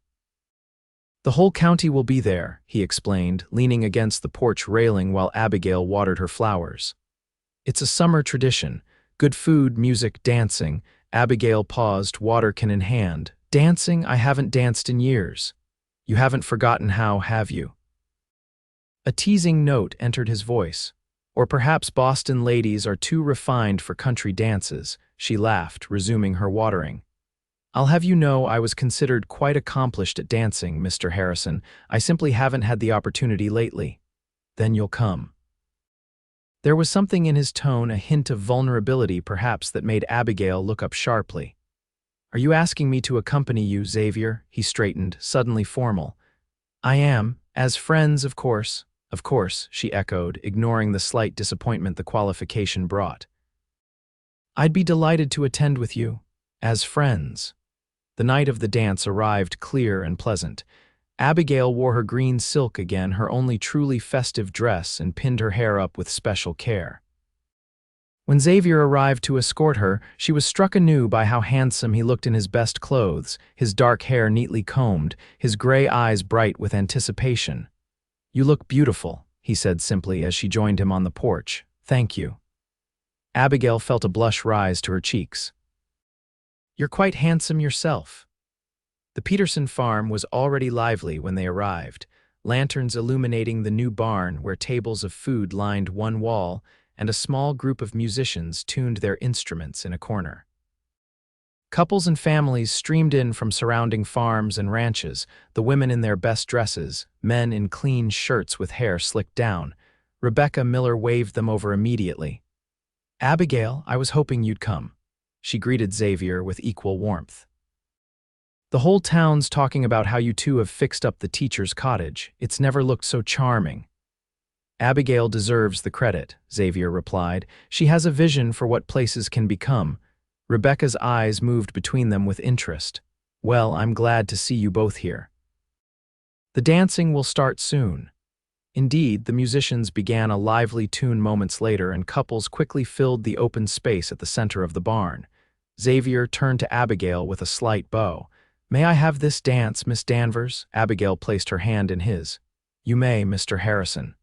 "The whole county will be there," he explained, leaning against the porch railing while Abigail watered her flowers. "It's a summer tradition. Good food, music, dancing." Abigail paused, water can in hand. "Dancing? I haven't danced in years." "You haven't forgotten how, have you?" A teasing note entered his voice. "Or perhaps Boston ladies are too refined for country dances," she laughed, resuming her watering. "I'll have you know I was considered quite accomplished at dancing, Mr. Harrison. I simply haven't had the opportunity lately." "Then you'll come." There was something in his tone, a hint of vulnerability perhaps, that made Abigail look up sharply. "Are you asking me to accompany you, Xavier?" He straightened, suddenly formal. "I am, as friends, of course." "Of course," she echoed, ignoring the slight disappointment the qualification brought. "I'd be delighted to attend with you, as friends." The night of the dance arrived clear and pleasant. Abigail wore her green silk again, her only truly festive dress, and pinned her hair up with special care. When Xavier arrived to escort her, she was struck anew by how handsome he looked in his best clothes, his dark hair neatly combed, his gray eyes bright with anticipation. "You look beautiful," he said simply as she joined him on the porch. "Thank you." Abigail felt a blush rise to her cheeks. "You're quite handsome yourself." The Peterson farm was already lively when they arrived, lanterns illuminating the new barn where tables of food lined one wall and a small group of musicians tuned their instruments in a corner. Couples and families streamed in from surrounding farms and ranches, the women in their best dresses, men in clean shirts with hair slicked down. Rebecca Miller waved them over immediately. "Abigail, I was hoping you'd come." She greeted Xavier with equal warmth. "The whole town's talking about how you two have fixed up the teacher's cottage. It's never looked so charming." "Abigail deserves the credit," Xavier replied. "She has a vision for what places can become." Rebecca's eyes moved between them with interest. "Well, I'm glad to see you both here." The dancing will start soon. Indeed, the musicians began a lively tune moments later, and couples quickly filled the open space at the center of the barn. Xavier turned to Abigail with a slight bow. "May I have this dance, Miss Danvers?" Abigail placed her hand in his. "You may, Mr. Harrison."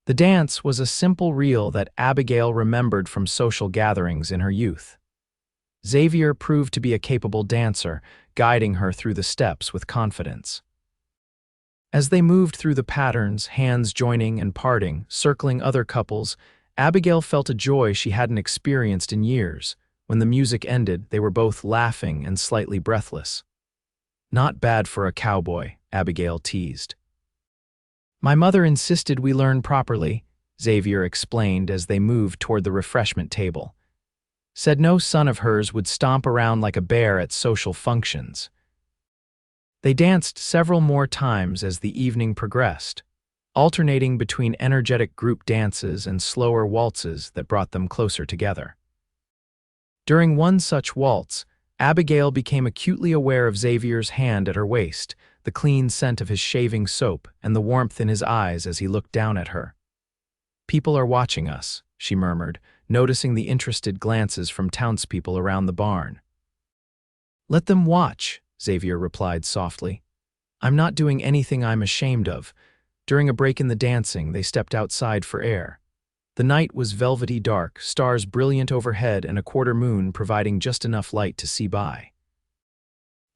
The dance was a simple reel that Abigail remembered from social gatherings in her youth. Xavier proved to be a capable dancer, guiding her through the steps with confidence. As they moved through the patterns, hands joining and parting, circling other couples, Abigail felt a joy she hadn't experienced in years. When the music ended, they were both laughing and slightly breathless. "Not bad for a cowboy," Abigail teased. "My mother insisted we learn properly," Xavier explained as they moved toward the refreshment table. "Said no son of hers would stomp around like a bear at social functions." They danced several more times as the evening progressed, alternating between energetic group dances and slower waltzes that brought them closer together. During one such waltz, Abigail became acutely aware of Xavier's hand at her waist, the clean scent of his shaving soap, and the warmth in his eyes as he looked down at her. "People are watching us," she murmured, noticing the interested glances from townspeople around the barn. "Let them watch," Xavier replied softly. "I'm not doing anything I'm ashamed of." During a break in the dancing, they stepped outside for air. The night was velvety dark, stars brilliant overhead and a quarter moon providing just enough light to see by.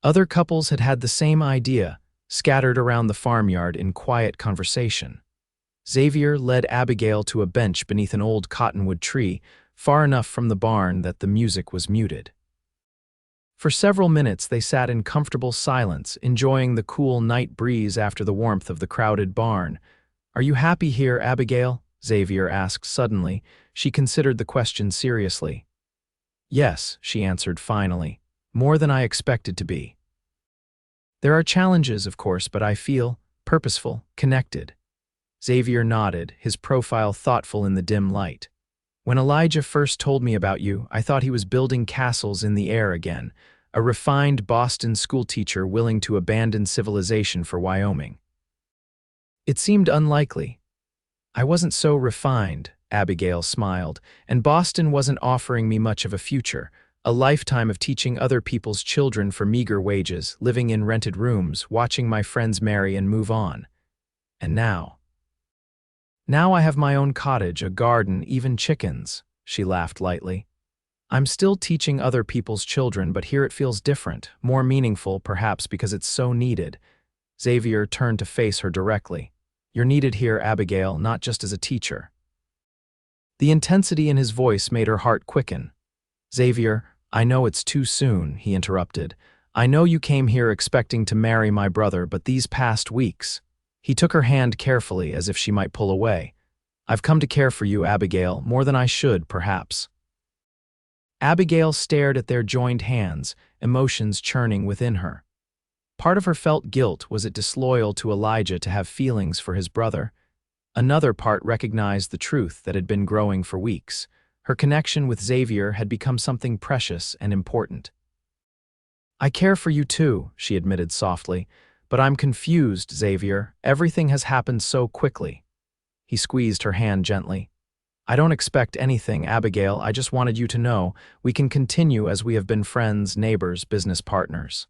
Other couples had had the same idea, scattered around the farmyard in quiet conversation. Xavier led Abigail to a bench beneath an old cottonwood tree, far enough from the barn that the music was muted. For several minutes they sat in comfortable silence, enjoying the cool night breeze after the warmth of the crowded barn. "Are you happy here, Abigail?" Xavier asked suddenly. She considered the question seriously. "Yes," she answered finally, "more than I expected to be. There are challenges, of course, but I feel purposeful, connected." Xavier nodded, his profile thoughtful in the dim light. "When Elijah first told me about you, I thought he was building castles in the air again, a refined Boston schoolteacher willing to abandon civilization for Wyoming. It seemed unlikely. I wasn't so refined," Abigail smiled, "and Boston wasn't offering me much of a future, a lifetime of teaching other people's children for meager wages, living in rented rooms, watching my friends marry and move on. And now I have my own cottage, a garden, even chickens." She laughed lightly. "I'm still teaching other people's children, but here it feels different, more meaningful perhaps because it's so needed." Xavier turned to face her directly. "You're needed here, Abigail, not just as a teacher." The intensity in his voice made her heart quicken. "Xavier, I know it's too soon," he interrupted. "I know you came here expecting to marry my brother, but these past weeks—" He took her hand carefully as if she might pull away. "I've come to care for you, Abigail, more than I should, perhaps." Abigail stared at their joined hands, emotions churning within her. Part of her felt guilt. Was it disloyal to Elijah to have feelings for his brother? Another part recognized the truth that had been growing for weeks. Her connection with Xavier had become something precious and important. "I care for you too," she admitted softly, "but I'm confused, Xavier. Everything has happened so quickly." He squeezed her hand gently. "I don't expect anything, Abigail. I just wanted you to know we can continue as we have been friends, neighbors, business partners."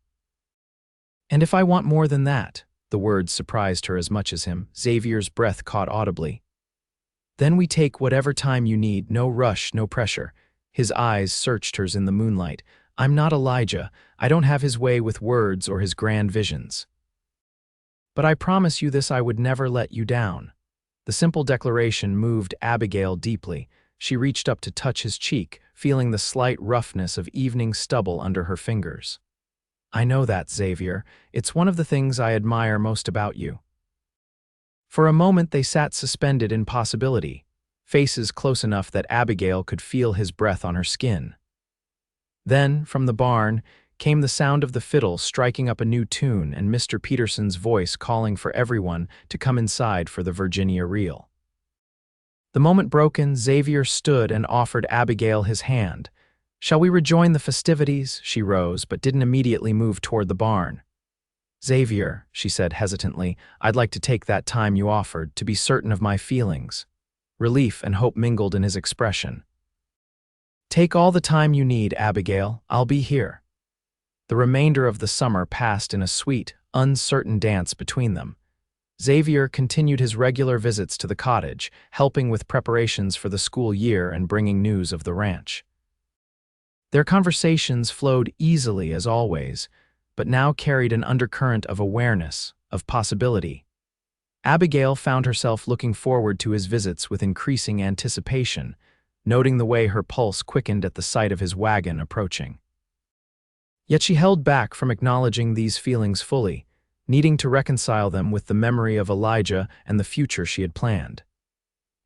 "And if I want more than that?" The words surprised her as much as him. Xavier's breath caught audibly. "Then we take whatever time you need, no rush, no pressure." His eyes searched hers in the moonlight. "I'm not Elijah. I don't have his way with words or his grand visions. But I promise you this: I would never let you down." The simple declaration moved Abigail deeply. She reached up to touch his cheek, feeling the slight roughness of evening stubble under her fingers. "I know that, Xavier. It's one of the things I admire most about you." For a moment they sat suspended in possibility, faces close enough that Abigail could feel his breath on her skin. Then, from the barn, came the sound of the fiddle striking up a new tune and Mr. Peterson's voice calling for everyone to come inside for the Virginia reel. The moment broken, Xavier stood and offered Abigail his hand. "Shall we rejoin the festivities?" She rose, but didn't immediately move toward the barn. "Xavier," she said hesitantly, "I'd like to take that time you offered, to be certain of my feelings." Relief and hope mingled in his expression. "Take all the time you need, Abigail. I'll be here." The remainder of the summer passed in a sweet, uncertain dance between them. Xavier continued his regular visits to the cottage, helping with preparations for the school year and bringing news of the ranch. Their conversations flowed easily as always, but now carried an undercurrent of awareness, of possibility. Abigail found herself looking forward to his visits with increasing anticipation, noting the way her pulse quickened at the sight of his wagon approaching. Yet she held back from acknowledging these feelings fully, needing to reconcile them with the memory of Elijah and the future she had planned.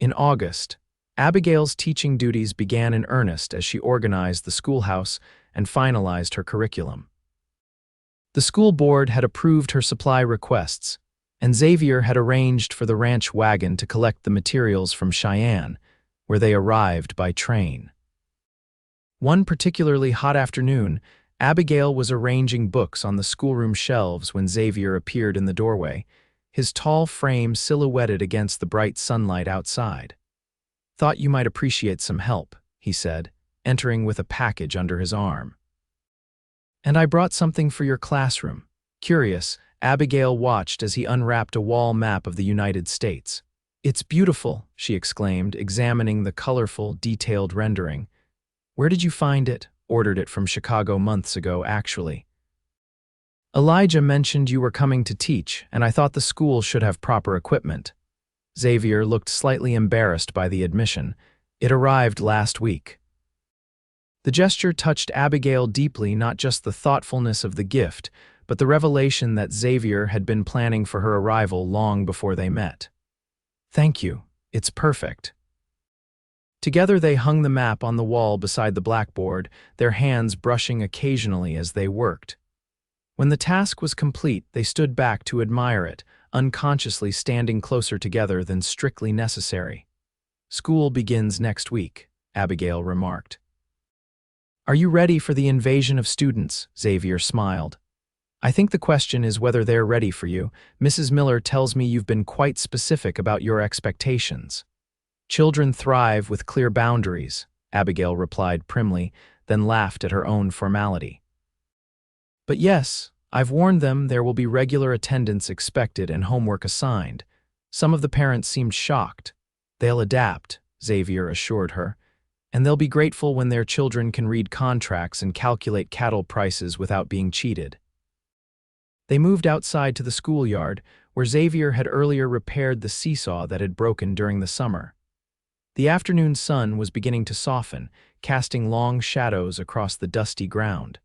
In August, Abigail's teaching duties began in earnest as she organized the schoolhouse and finalized her curriculum. The school board had approved her supply requests, and Xavier had arranged for the ranch wagon to collect the materials from Cheyenne, where they arrived by train. One particularly hot afternoon, Abigail was arranging books on the schoolroom shelves when Xavier appeared in the doorway, his tall frame silhouetted against the bright sunlight outside. "Thought you might appreciate some help," he said, entering with a package under his arm. "And I brought something for your classroom." Curious, Abigail watched as he unwrapped a wall map of the United States. "It's beautiful," she exclaimed, examining the colorful, detailed rendering. "Where did you find it?" "Ordered it from Chicago months ago, actually. Elijah mentioned you were coming to teach, and I thought the school should have proper equipment." Xavier looked slightly embarrassed by the admission. "It arrived last week." The gesture touched Abigail deeply, not just the thoughtfulness of the gift, but the revelation that Xavier had been planning for her arrival long before they met. "Thank you. It's perfect." Together they hung the map on the wall beside the blackboard, their hands brushing occasionally as they worked. When the task was complete, they stood back to admire it, unconsciously standing closer together than strictly necessary. "School begins next week," Abigail remarked. "Are you ready for the invasion of students?" Xavier smiled. "I think the question is whether they're ready for you. Mrs. Miller tells me you've been quite specific about your expectations." "Children thrive with clear boundaries," Abigail replied primly, then laughed at her own formality. "But yes, I've warned them there will be regular attendance expected and homework assigned." Some of the parents seemed shocked. "They'll adapt," Xavier assured her, "and they'll be grateful when their children can read contracts and calculate cattle prices without being cheated." They moved outside to the schoolyard, where Xavier had earlier repaired the seesaw that had broken during the summer. The afternoon sun was beginning to soften, casting long shadows across the dusty ground.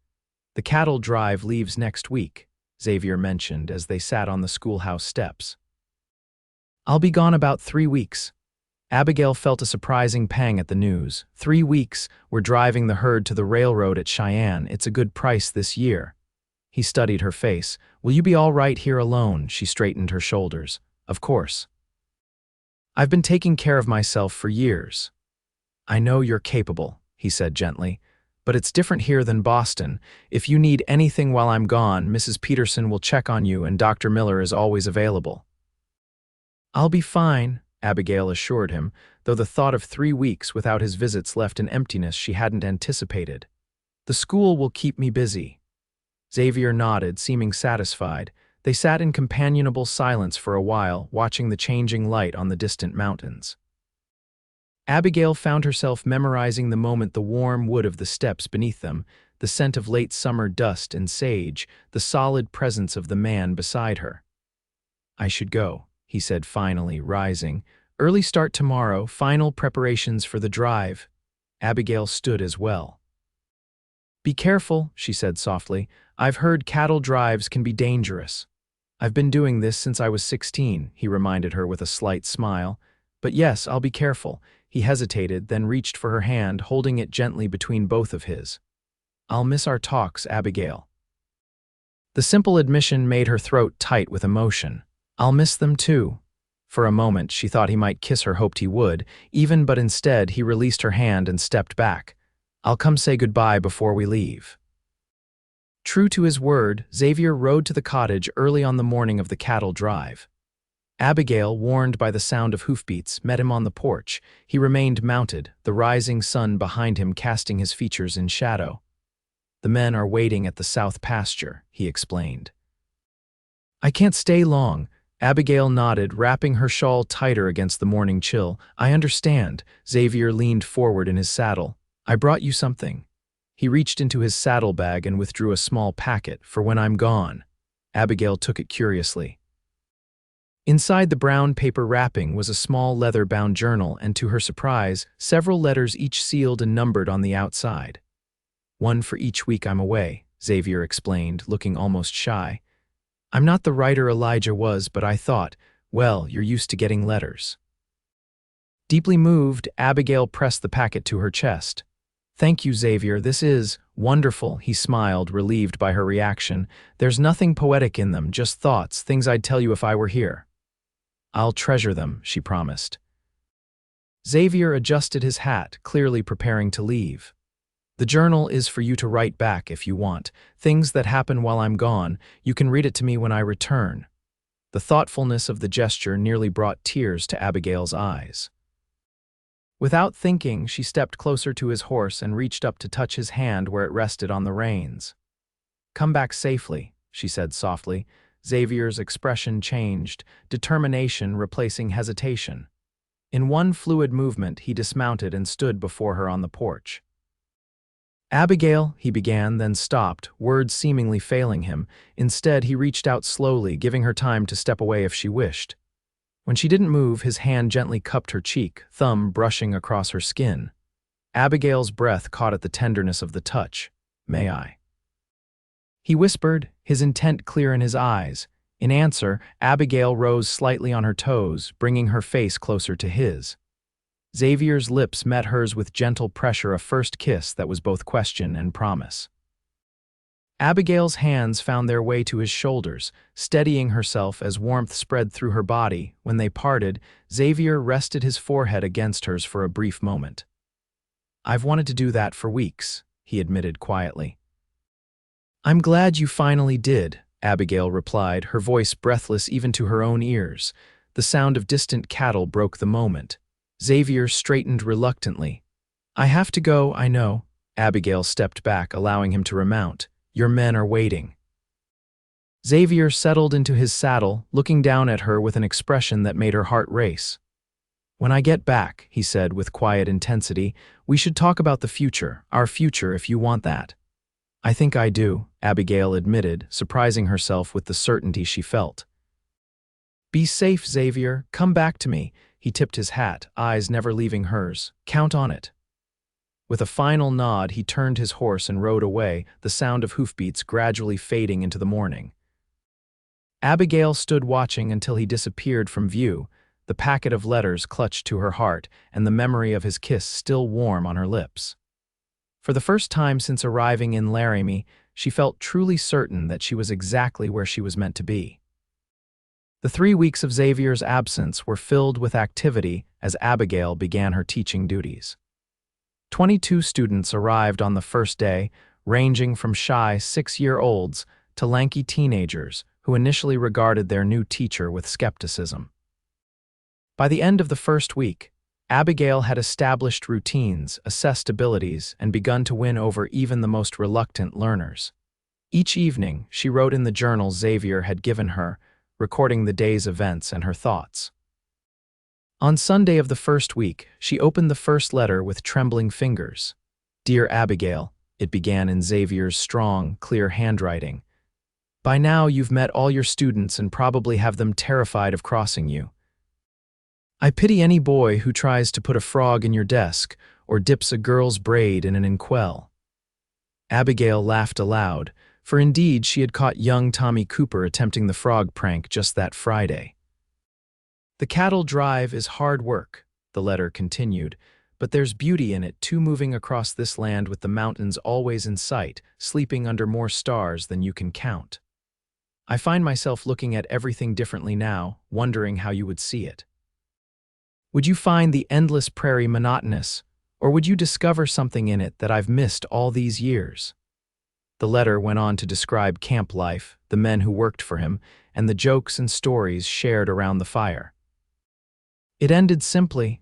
"The cattle drive leaves next week," Xavier mentioned as they sat on the schoolhouse steps. "I'll be gone about 3 weeks." Abigail felt a surprising pang at the news. 3 weeks, we're driving the herd to the railroad at Cheyenne. It's a good price this year." He studied her face. "Will you be all right here alone?" She straightened her shoulders. "Of course. I've been taking care of myself for years." "I know you're capable," he said gently, "but it's different here than Boston. If you need anything while I'm gone, Mrs. Peterson will check on you and Dr. Miller is always available." "I'll be fine," Abigail assured him, though the thought of 3 weeks without his visits left an emptiness she hadn't anticipated. "The school will keep me busy." Xavier nodded, seeming satisfied. They sat in companionable silence for a while, watching the changing light on the distant mountains. Abigail found herself memorizing the moment, the warm wood of the steps beneath them, the scent of late summer dust and sage, the solid presence of the man beside her. "I should go," he said finally, rising. "Early start tomorrow, final preparations for the drive." Abigail stood as well. "Be careful," she said softly. "I've heard cattle drives can be dangerous." "I've been doing this since I was 16, he reminded her with a slight smile. "But yes, I'll be careful." He hesitated, then reached for her hand, holding it gently between both of his. "I'll miss our talks, Abigail." The simple admission made her throat tight with emotion. "I'll miss them too." For a moment, she thought he might kiss her, hoped he would, but instead he released her hand and stepped back. "I'll come say goodbye before we leave." True to his word, Xavier rode to the cottage early on the morning of the cattle drive. Abigail, warned by the sound of hoofbeats, met him on the porch. He remained mounted, the rising sun behind him casting his features in shadow. "The men are waiting at the south pasture," he explained. "I can't stay long." Abigail nodded, wrapping her shawl tighter against the morning chill. "I understand." Xavier leaned forward in his saddle. "I brought you something." He reached into his saddlebag and withdrew a small packet for when I'm gone. Abigail took it curiously. Inside the brown paper wrapping was a small leather-bound journal and, to her surprise, several letters each sealed and numbered on the outside. One for each week I'm away, Xavier explained, looking almost shy. I'm not the writer Elijah was, but I thought, well, you're used to getting letters. Deeply moved, Abigail pressed the packet to her chest. Thank you, Xavier, this is wonderful, he smiled, relieved by her reaction. There's nothing poetic in them, just thoughts, things I'd tell you if I were here. I'll treasure them, she promised. Xavier adjusted his hat, clearly preparing to leave. The journal is for you to write back if you want. Things that happen while I'm gone, you can read it to me when I return. The thoughtfulness of the gesture nearly brought tears to Abigail's eyes. Without thinking, she stepped closer to his horse and reached up to touch his hand where it rested on the reins. Come back safely, she said softly. Xavier's expression changed, determination replacing hesitation. In one fluid movement, he dismounted and stood before her on the porch. Abigail, he began, then stopped, words seemingly failing him. Instead, he reached out slowly, giving her time to step away if she wished. When she didn't move, his hand gently cupped her cheek, thumb brushing across her skin. Abigail's breath caught at the tenderness of the touch. May I? He whispered, his intent clear in his eyes. In answer, Abigail rose slightly on her toes, bringing her face closer to his. Xavier's lips met hers with gentle pressure, a first kiss that was both question and promise. Abigail's hands found their way to his shoulders, steadying herself as warmth spread through her body. When they parted, Xavier rested his forehead against hers for a brief moment. I've wanted to do that for weeks, he admitted quietly. I'm glad you finally did, Abigail replied, her voice breathless even to her own ears. The sound of distant cattle broke the moment. Xavier straightened reluctantly. I have to go, I know. Abigail stepped back, allowing him to remount. Your men are waiting. Xavier settled into his saddle, looking down at her with an expression that made her heart race. When I get back, he said with quiet intensity, we should talk about the future, our future if you want that. I think I do, Abigail admitted, surprising herself with the certainty she felt. Be safe, Xavier. Come back to me. He tipped his hat, eyes never leaving hers. Count on it. With a final nod, he turned his horse and rode away, the sound of hoofbeats gradually fading into the morning. Abigail stood watching until he disappeared from view, the packet of letters clutched to her heart and the memory of his kiss still warm on her lips. For the first time since arriving in Laramie, she felt truly certain that she was exactly where she was meant to be. The 3 weeks of Xavier's absence were filled with activity as Abigail began her teaching duties. 22 students arrived on the first day, ranging from shy 6-year-olds to lanky teenagers who initially regarded their new teacher with skepticism. By the end of the first week, Abigail had established routines, assessed abilities, and begun to win over even the most reluctant learners. Each evening, she wrote in the journal Xavier had given her, recording the day's events and her thoughts. On Sunday of the first week, she opened the first letter with trembling fingers. Dear Abigail, it began in Xavier's strong, clear handwriting. By now you've met all your students and probably have them terrified of crossing you. I pity any boy who tries to put a frog in your desk or dips a girl's braid in an inkwell. Abigail laughed aloud, for indeed she had caught young Tommy Cooper attempting the frog prank just that Friday. The cattle drive is hard work, the letter continued, but there's beauty in it too, moving across this land with the mountains always in sight, sleeping under more stars than you can count. I find myself looking at everything differently now, wondering how you would see it. Would you find the endless prairie monotonous, or would you discover something in it that I've missed all these years? The letter went on to describe camp life, the men who worked for him, and the jokes and stories shared around the fire. It ended simply,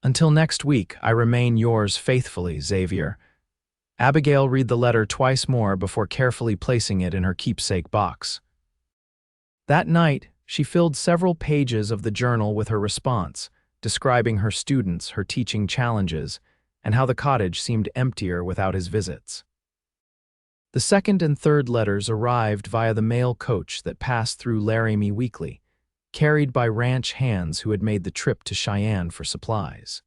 until next week, I remain yours faithfully, Xavier. Abigail read the letter twice more before carefully placing it in her keepsake box. That night, she filled several pages of the journal with her response, describing her students, her teaching challenges, and how the cottage seemed emptier without his visits. The second and third letters arrived via the mail coach that passed through Laramie weekly, carried by ranch hands who had made the trip to Cheyenne for supplies.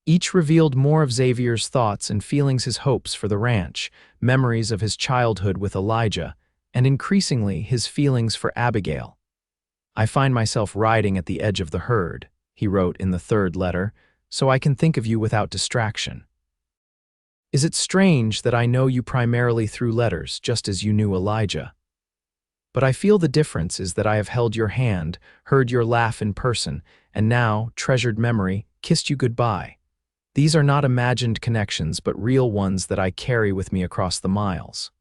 Each revealed more of Xavier's thoughts and feelings, his hopes for the ranch, memories of his childhood with Elijah, and increasingly his feelings for Abigail. "I find myself riding at the edge of the herd," he wrote in the third letter, "so I can think of you without distraction. Is it strange that I know you primarily through letters, just as you knew Elijah? But I feel the difference is that I have held your hand, heard your laugh in person, and now, treasured memory, kissed you goodbye. These are not imagined connections, but real ones that I carry with me across the miles."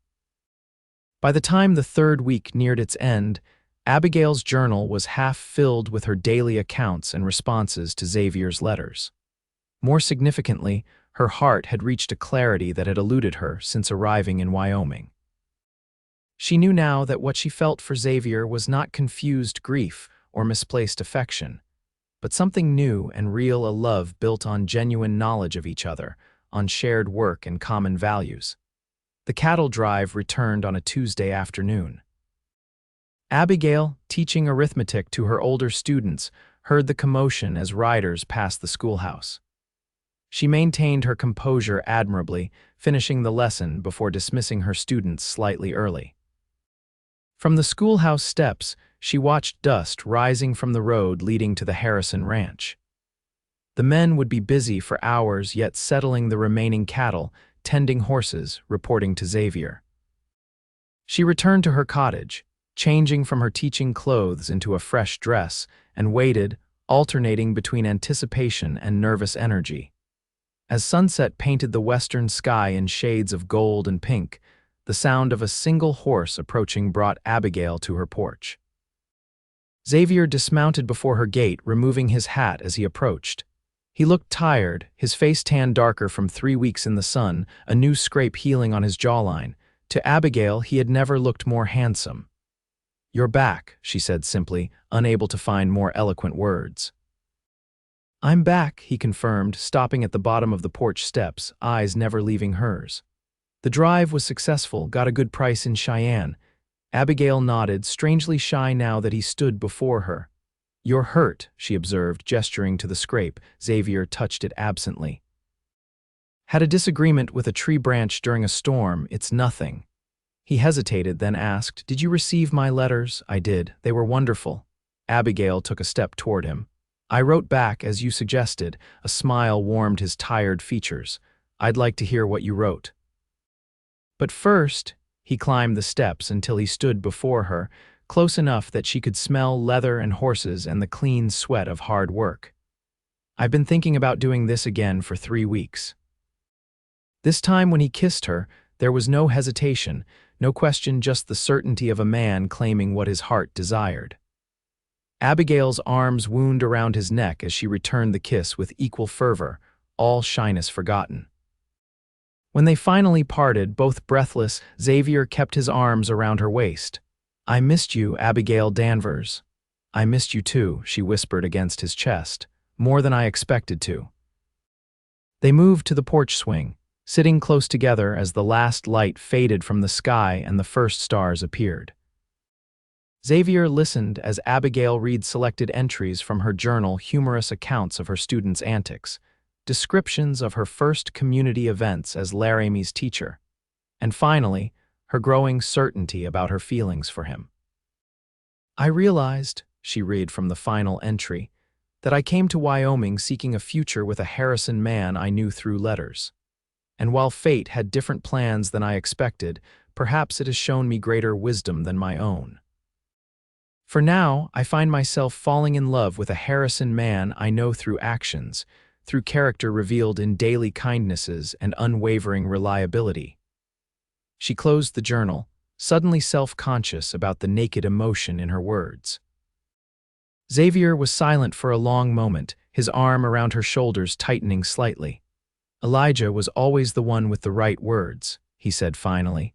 By the time the third week neared its end, Abigail's journal was half filled with her daily accounts and responses to Xavier's letters. More significantly, her heart had reached a clarity that had eluded her since arriving in Wyoming. She knew now that what she felt for Xavier was not confused grief or misplaced affection, but something new and real, a love built on genuine knowledge of each other, on shared work and common values. The cattle drive returned on a Tuesday afternoon. Abigail, teaching arithmetic to her older students, heard the commotion as riders passed the schoolhouse. She maintained her composure admirably, finishing the lesson before dismissing her students slightly early. From the schoolhouse steps, she watched dust rising from the road leading to the Harrison Ranch. The men would be busy for hours, yet settling the remaining cattle, tending horses, reporting to Xavier. She returned to her cottage, changing from her teaching clothes into a fresh dress, and waited, alternating between anticipation and nervous energy. As sunset painted the western sky in shades of gold and pink, the sound of a single horse approaching brought Abigail to her porch. Xavier dismounted before her gate, removing his hat as he approached. He looked tired, his face tanned darker from 3 weeks in the sun, a new scrape healing on his jawline. To Abigail, he had never looked more handsome. "You're back," she said simply, unable to find more eloquent words. "I'm back," he confirmed, stopping at the bottom of the porch steps, eyes never leaving hers. "The drive was successful, got a good price in Cheyenne." Abigail nodded, strangely shy now that he stood before her. "You're hurt," she observed, gesturing to the scrape. Xavier touched it absently. "Had a disagreement with a tree branch during a storm. It's nothing." He hesitated, then asked, "Did you receive my letters?" "I did. They were wonderful." Abigail took a step toward him. "I wrote back as you suggested." A smile warmed his tired features. "I'd like to hear what you wrote." But first, he climbed the steps until he stood before her, close enough that she could smell leather and horses and the clean sweat of hard work. "I've been thinking about doing this again for 3 weeks." This time when he kissed her, there was no hesitation, no question, just the certainty of a man claiming what his heart desired. Abigail's arms wound around his neck as she returned the kiss with equal fervor, all shyness forgotten. When they finally parted, both breathless, Xavier kept his arms around her waist. "I missed you, Abigail Danvers." "I missed you too," she whispered against his chest, "more than I expected to." They moved to the porch swing, sitting close together as the last light faded from the sky and the first stars appeared. Xavier listened as Abigail read selected entries from her journal, humorous accounts of her students' antics, descriptions of her first community events as Laramie's teacher, and finally, her growing certainty about her feelings for him. "I realized," she read from the final entry, "that I came to Wyoming seeking a future with a Harrison man I knew through letters. And while fate had different plans than I expected, perhaps it has shown me greater wisdom than my own. For now, I find myself falling in love with a Harrison man I know through actions, through character revealed in daily kindnesses and unwavering reliability." She closed the journal, suddenly self-conscious about the naked emotion in her words. Xavier was silent for a long moment, his arm around her shoulders tightening slightly. "Elijah was always the one with the right words," he said finally.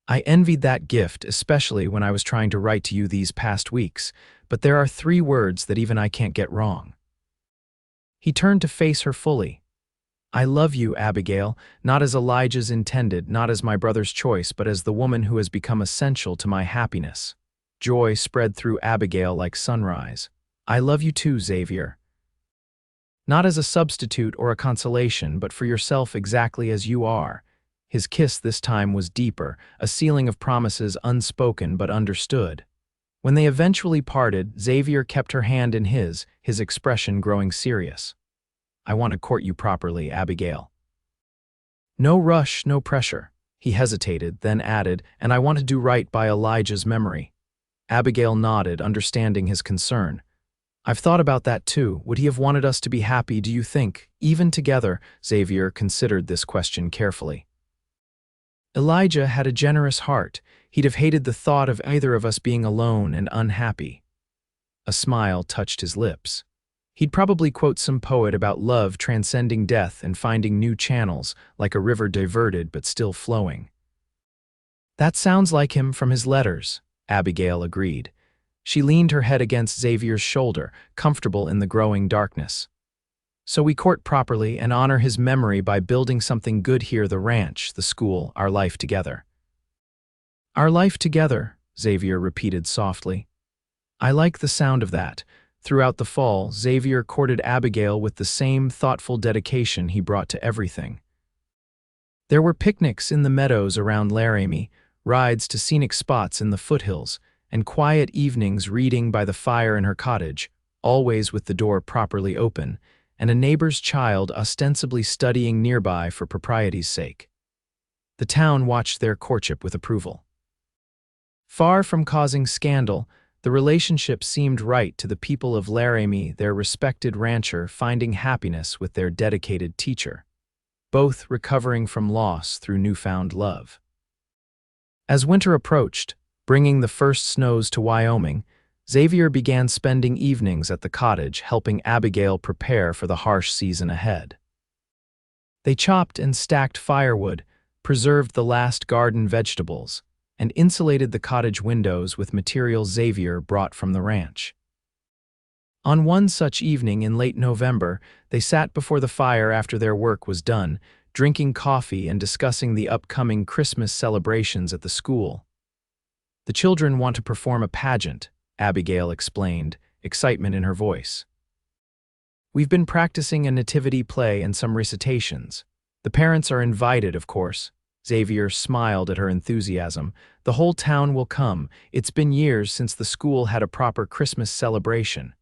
"I envied that gift, especially when I was trying to write to you these past weeks, but there are 3 words that even I can't get wrong." He turned to face her fully. I love you, Abigail, not as Elijah's intended, not as my brother's choice, but as the woman who has become essential to my happiness. Joy spread through Abigail like sunrise. I love you too, Xavier. Not as a substitute or a consolation, but for yourself exactly as you are. His kiss this time was deeper, a sealing of promises unspoken but understood. When they eventually parted, Xavier kept her hand in his expression growing serious. I want to court you properly, Abigail. No rush, no pressure. He hesitated, then added, and I want to do right by Elijah's memory. Abigail nodded, understanding his concern. I've thought about that too. Would he have wanted us to be happy, do you think, even together? Xavier considered this question carefully. Elijah had a generous heart. He'd have hated the thought of either of us being alone and unhappy. A smile touched his lips. He'd probably quote some poet about love transcending death and finding new channels, like a river diverted but still flowing. That sounds like him from his letters, Abigail agreed. She leaned her head against Xavier's shoulder, comfortable in the growing darkness. So we court properly and honor his memory by building something good here, the ranch, the school, our life together. Our life together, Xavier repeated softly. I like the sound of that. Throughout the fall, Xavier courted Abigail with the same thoughtful dedication he brought to everything. There were picnics in the meadows around Laramie, rides to scenic spots in the foothills, and quiet evenings reading by the fire in her cottage, always with the door properly open, and a neighbor's child ostensibly studying nearby for propriety's sake. The town watched their courtship with approval. Far from causing scandal, the relationship seemed right to the people of Laramie, their respected rancher finding happiness with their dedicated teacher, both recovering from loss through newfound love. As winter approached, bringing the first snows to Wyoming, Xavier began spending evenings at the cottage helping Abigail prepare for the harsh season ahead. They chopped and stacked firewood, preserved the last garden vegetables, and insulated the cottage windows with materials Xavier brought from the ranch. On one such evening in late November, they sat before the fire after their work was done, drinking coffee and discussing the upcoming Christmas celebrations at the school. The children want to perform a pageant, Abigail explained, excitement in her voice. We've been practicing a nativity play and some recitations. The parents are invited, of course. Xavier smiled at her enthusiasm. The whole town will come. It's been years since the school had a proper Christmas celebration.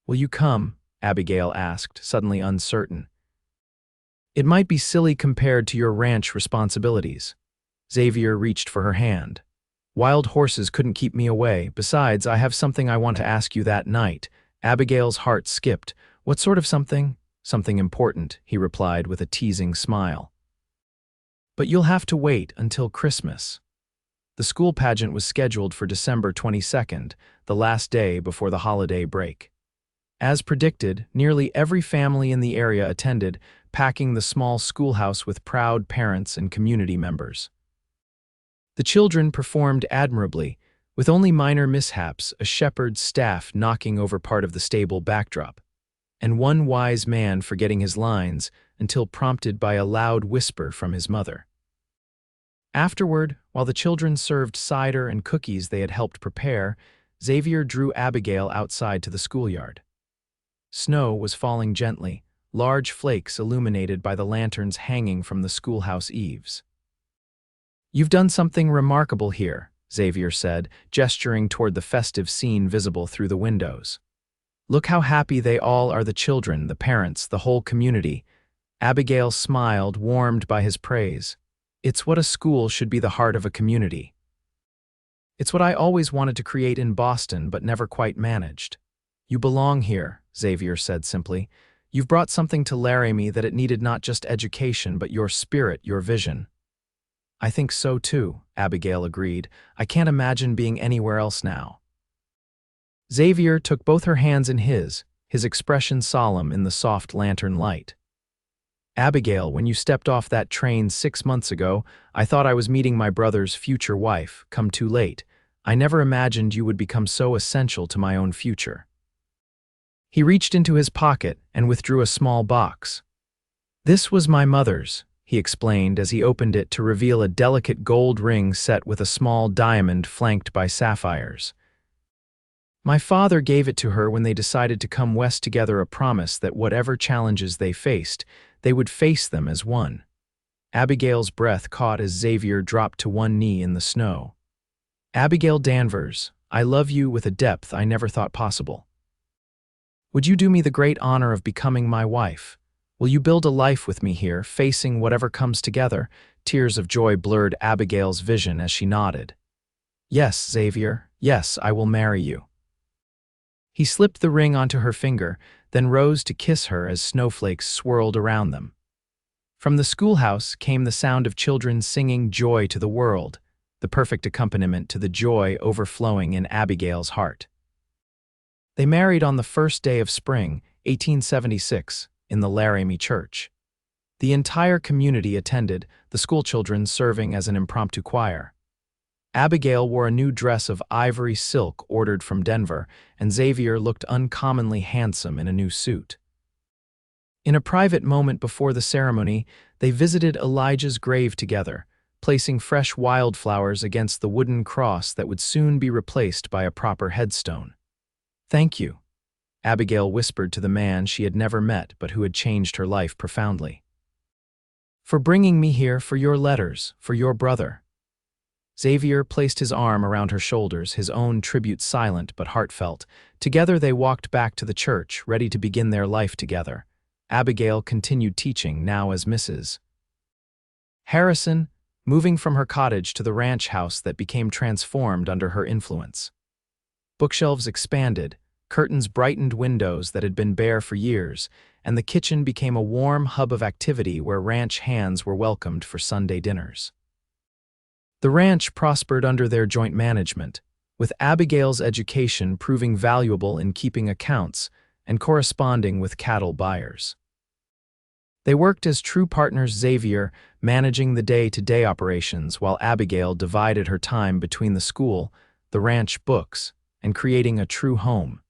Will you come? Abigail asked, suddenly uncertain. It might be silly compared to your ranch responsibilities. Xavier reached for her hand. Wild horses couldn't keep me away. Besides, I have something I want to ask you that night. Abigail's heart skipped. What sort of something? Something important, he replied with a teasing smile. But you'll have to wait until Christmas. The school pageant was scheduled for December 22nd, the last day before the holiday break. As predicted, nearly every family in the area attended, packing the small schoolhouse with proud parents and community members. The children performed admirably, with only minor mishaps, a shepherd's staff knocking over part of the stable backdrop, and one wise man forgetting his lines until prompted by a loud whisper from his mother. Afterward, while the children served cider and cookies they had helped prepare, Xavier drew Abigail outside to the schoolyard. Snow was falling gently, large flakes illuminated by the lanterns hanging from the schoolhouse eaves. You've done something remarkable here, Xavier said, gesturing toward the festive scene visible through the windows. Look how happy they all are, the children, the parents, the whole community. Abigail smiled, warmed by his praise. It's what a school should be, the heart of a community. It's what I always wanted to create in Boston but never quite managed. You belong here, Xavier said simply. You've brought something to Laramie that it needed, not just education but your spirit, your vision. I think so too, Abigail agreed. I can't imagine being anywhere else now. Xavier took both her hands in his expression solemn in the soft lantern light. Abigail, when you stepped off that train 6 months ago, I thought I was meeting my brother's future wife, come too late. I never imagined you would become so essential to my own future. He reached into his pocket and withdrew a small box. "This was my mother's," he explained as he opened it to reveal a delicate gold ring set with a small diamond flanked by sapphires. "My father gave it to her when they decided to come west together, a promise that whatever challenges they faced, they would face them as one." Abigail's breath caught as Xavier dropped to one knee in the snow. "Abigail Danvers, I love you with a depth I never thought possible. Would you do me the great honor of becoming my wife? Will you build a life with me here, facing whatever comes together?" Tears of joy blurred Abigail's vision as she nodded. "Yes, Xavier, yes, I will marry you." He slipped the ring onto her finger, then rose to kiss her as snowflakes swirled around them. From the schoolhouse came the sound of children singing "Joy to the World," the perfect accompaniment to the joy overflowing in Abigail's heart. They married on the first day of spring, 1876, in the Laramie church. The entire community attended, the schoolchildren serving as an impromptu choir. Abigail wore a new dress of ivory silk ordered from Denver, and Xavier looked uncommonly handsome in a new suit. In a private moment before the ceremony, they visited Elijah's grave together, placing fresh wildflowers against the wooden cross that would soon be replaced by a proper headstone. "Thank you," Abigail whispered to the man she had never met but who had changed her life profoundly. "For bringing me here, for your letters, for your brother." Xavier placed his arm around her shoulders, his own tribute silent but heartfelt. Together they walked back to the church, ready to begin their life together. Abigail continued teaching, now as Mrs. Harrison, moving from her cottage to the ranch house that became transformed under her influence. Bookshelves expanded, curtains brightened windows that had been bare for years, and the kitchen became a warm hub of activity where ranch hands were welcomed for Sunday dinners. The ranch prospered under their joint management, with Abigail's education proving valuable in keeping accounts and corresponding with cattle buyers. They worked as true partners, Xavier managing the day-to-day operations while Abigail divided her time between the school, the ranch, books, and creating a true home.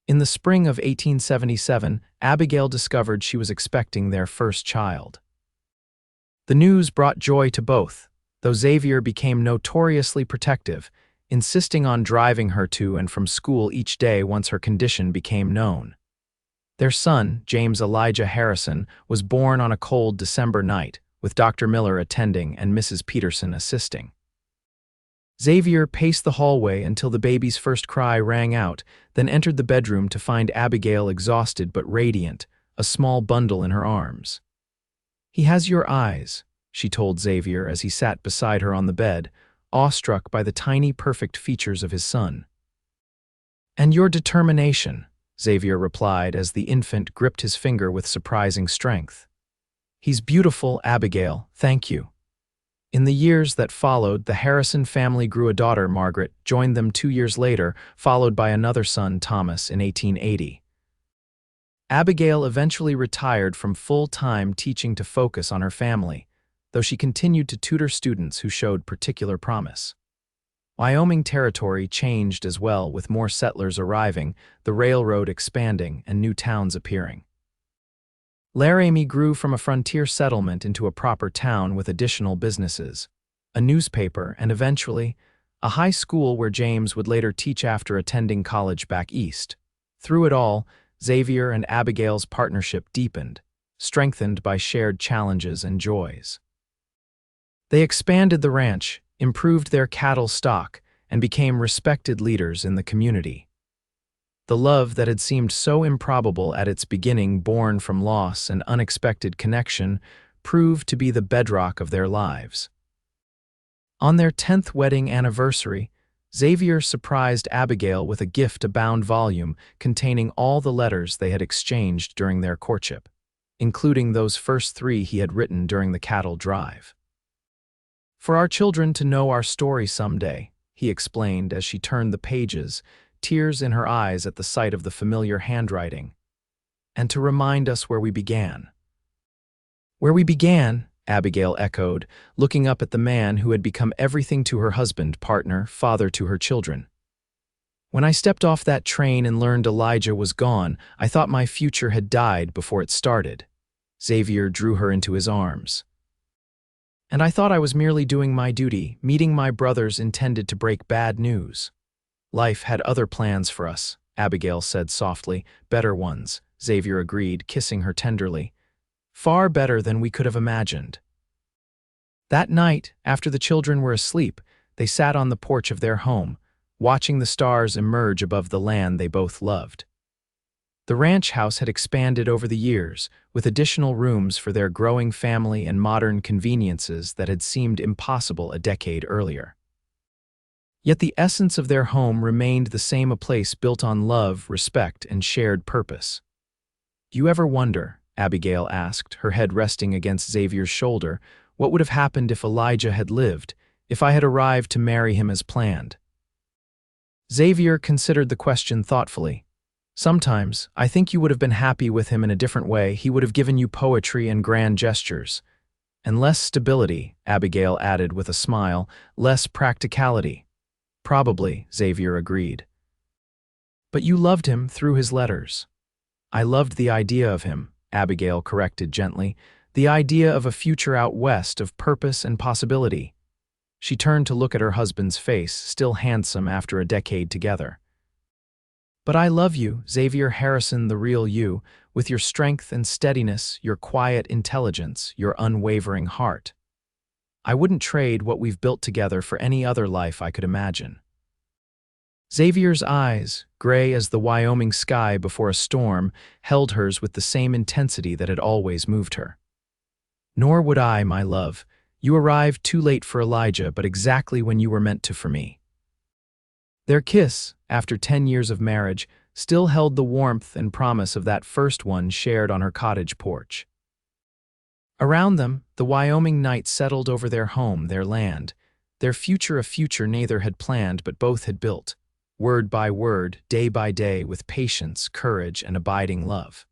In the spring of 1877, Abigail discovered she was expecting their first child. The news brought joy to both, though Xavier became notoriously protective, insisting on driving her to and from school each day once her condition became known. Their son, James Elijah Harrison, was born on a cold December night, with Dr. Miller attending and Mrs. Peterson assisting. Xavier paced the hallway until the baby's first cry rang out, then entered the bedroom to find Abigail exhausted but radiant, a small bundle in her arms. "He has your eyes," she told Xavier as he sat beside her on the bed, awestruck by the tiny, perfect features of his son. "And your determination," Xavier replied as the infant gripped his finger with surprising strength. "He's beautiful, Abigail, thank you." In the years that followed, the Harrison family grew. A daughter, Margaret, joined them 2 years later, followed by another son, Thomas, in 1880. Abigail eventually retired from full-time teaching to focus on her family, though she continued to tutor students who showed particular promise. Wyoming territory changed as well, with more settlers arriving, the railroad expanding, and new towns appearing. Laramie grew from a frontier settlement into a proper town with additional businesses, a newspaper, and eventually, a high school where James would later teach after attending college back east. Through it all, Xavier and Abigail's partnership deepened, strengthened by shared challenges and joys. They expanded the ranch, improved their cattle stock, and became respected leaders in the community. The love that had seemed so improbable at its beginning, born from loss and unexpected connection, proved to be the bedrock of their lives. On their 10th wedding anniversary, Xavier surprised Abigail with a gift, a bound volume containing all the letters they had exchanged during their courtship, including those first 3 he had written during the cattle drive. "For our children to know our story someday," he explained as she turned the pages, tears in her eyes at the sight of the familiar handwriting, "and to remind us where we began." "Where we began," Abigail echoed, looking up at the man who had become everything to her husband, partner, father to her children. "When I stepped off that train and learned Elijah was gone, I thought my future had died before it started." Xavier drew her into his arms. And I thought I was merely doing my duty. Meeting my brothers intended to break bad news. Life had other plans for us, Abigail said softly. Better ones, Xavier agreed, kissing her tenderly. Far better than we could have imagined. That night, after the children were asleep, they sat on the porch of their home, watching the stars emerge above the land they both loved. The ranch house had expanded over the years, with additional rooms for their growing family and modern conveniences that had seemed impossible a decade earlier. Yet the essence of their home remained the same, a place built on love, respect, and shared purpose. "Do you ever wonder," Abigail asked, her head resting against Xavier's shoulder, "what would have happened if Elijah had lived, if I had arrived to marry him as planned?" Xavier considered the question thoughtfully. "Sometimes, I think you would have been happy with him in a different way. He would have given you poetry and grand gestures. And less stability," Abigail added with a smile, "less practicality." "Probably," Xavier agreed. "But you loved him through his letters." "I loved the idea of him," Abigail corrected gently, "the idea of a future out west, of purpose and possibility." She turned to look at her husband's face, still handsome after a decade together. "But I love you, Xavier Harrison, the real you, with your strength and steadiness, your quiet intelligence, your unwavering heart. I wouldn't trade what we've built together for any other life I could imagine." Xavier's eyes, gray as the Wyoming sky before a storm, held hers with the same intensity that had always moved her. "Nor would I, my love. You arrived too late for Elijah, but exactly when you were meant to for me." Their kiss, after 10 years of marriage, still held the warmth and promise of that first one shared on her cottage porch. Around them, the Wyoming night settled over their home, their land, their future, a future neither had planned but both had built, word by word, day by day, with patience, courage, and abiding love.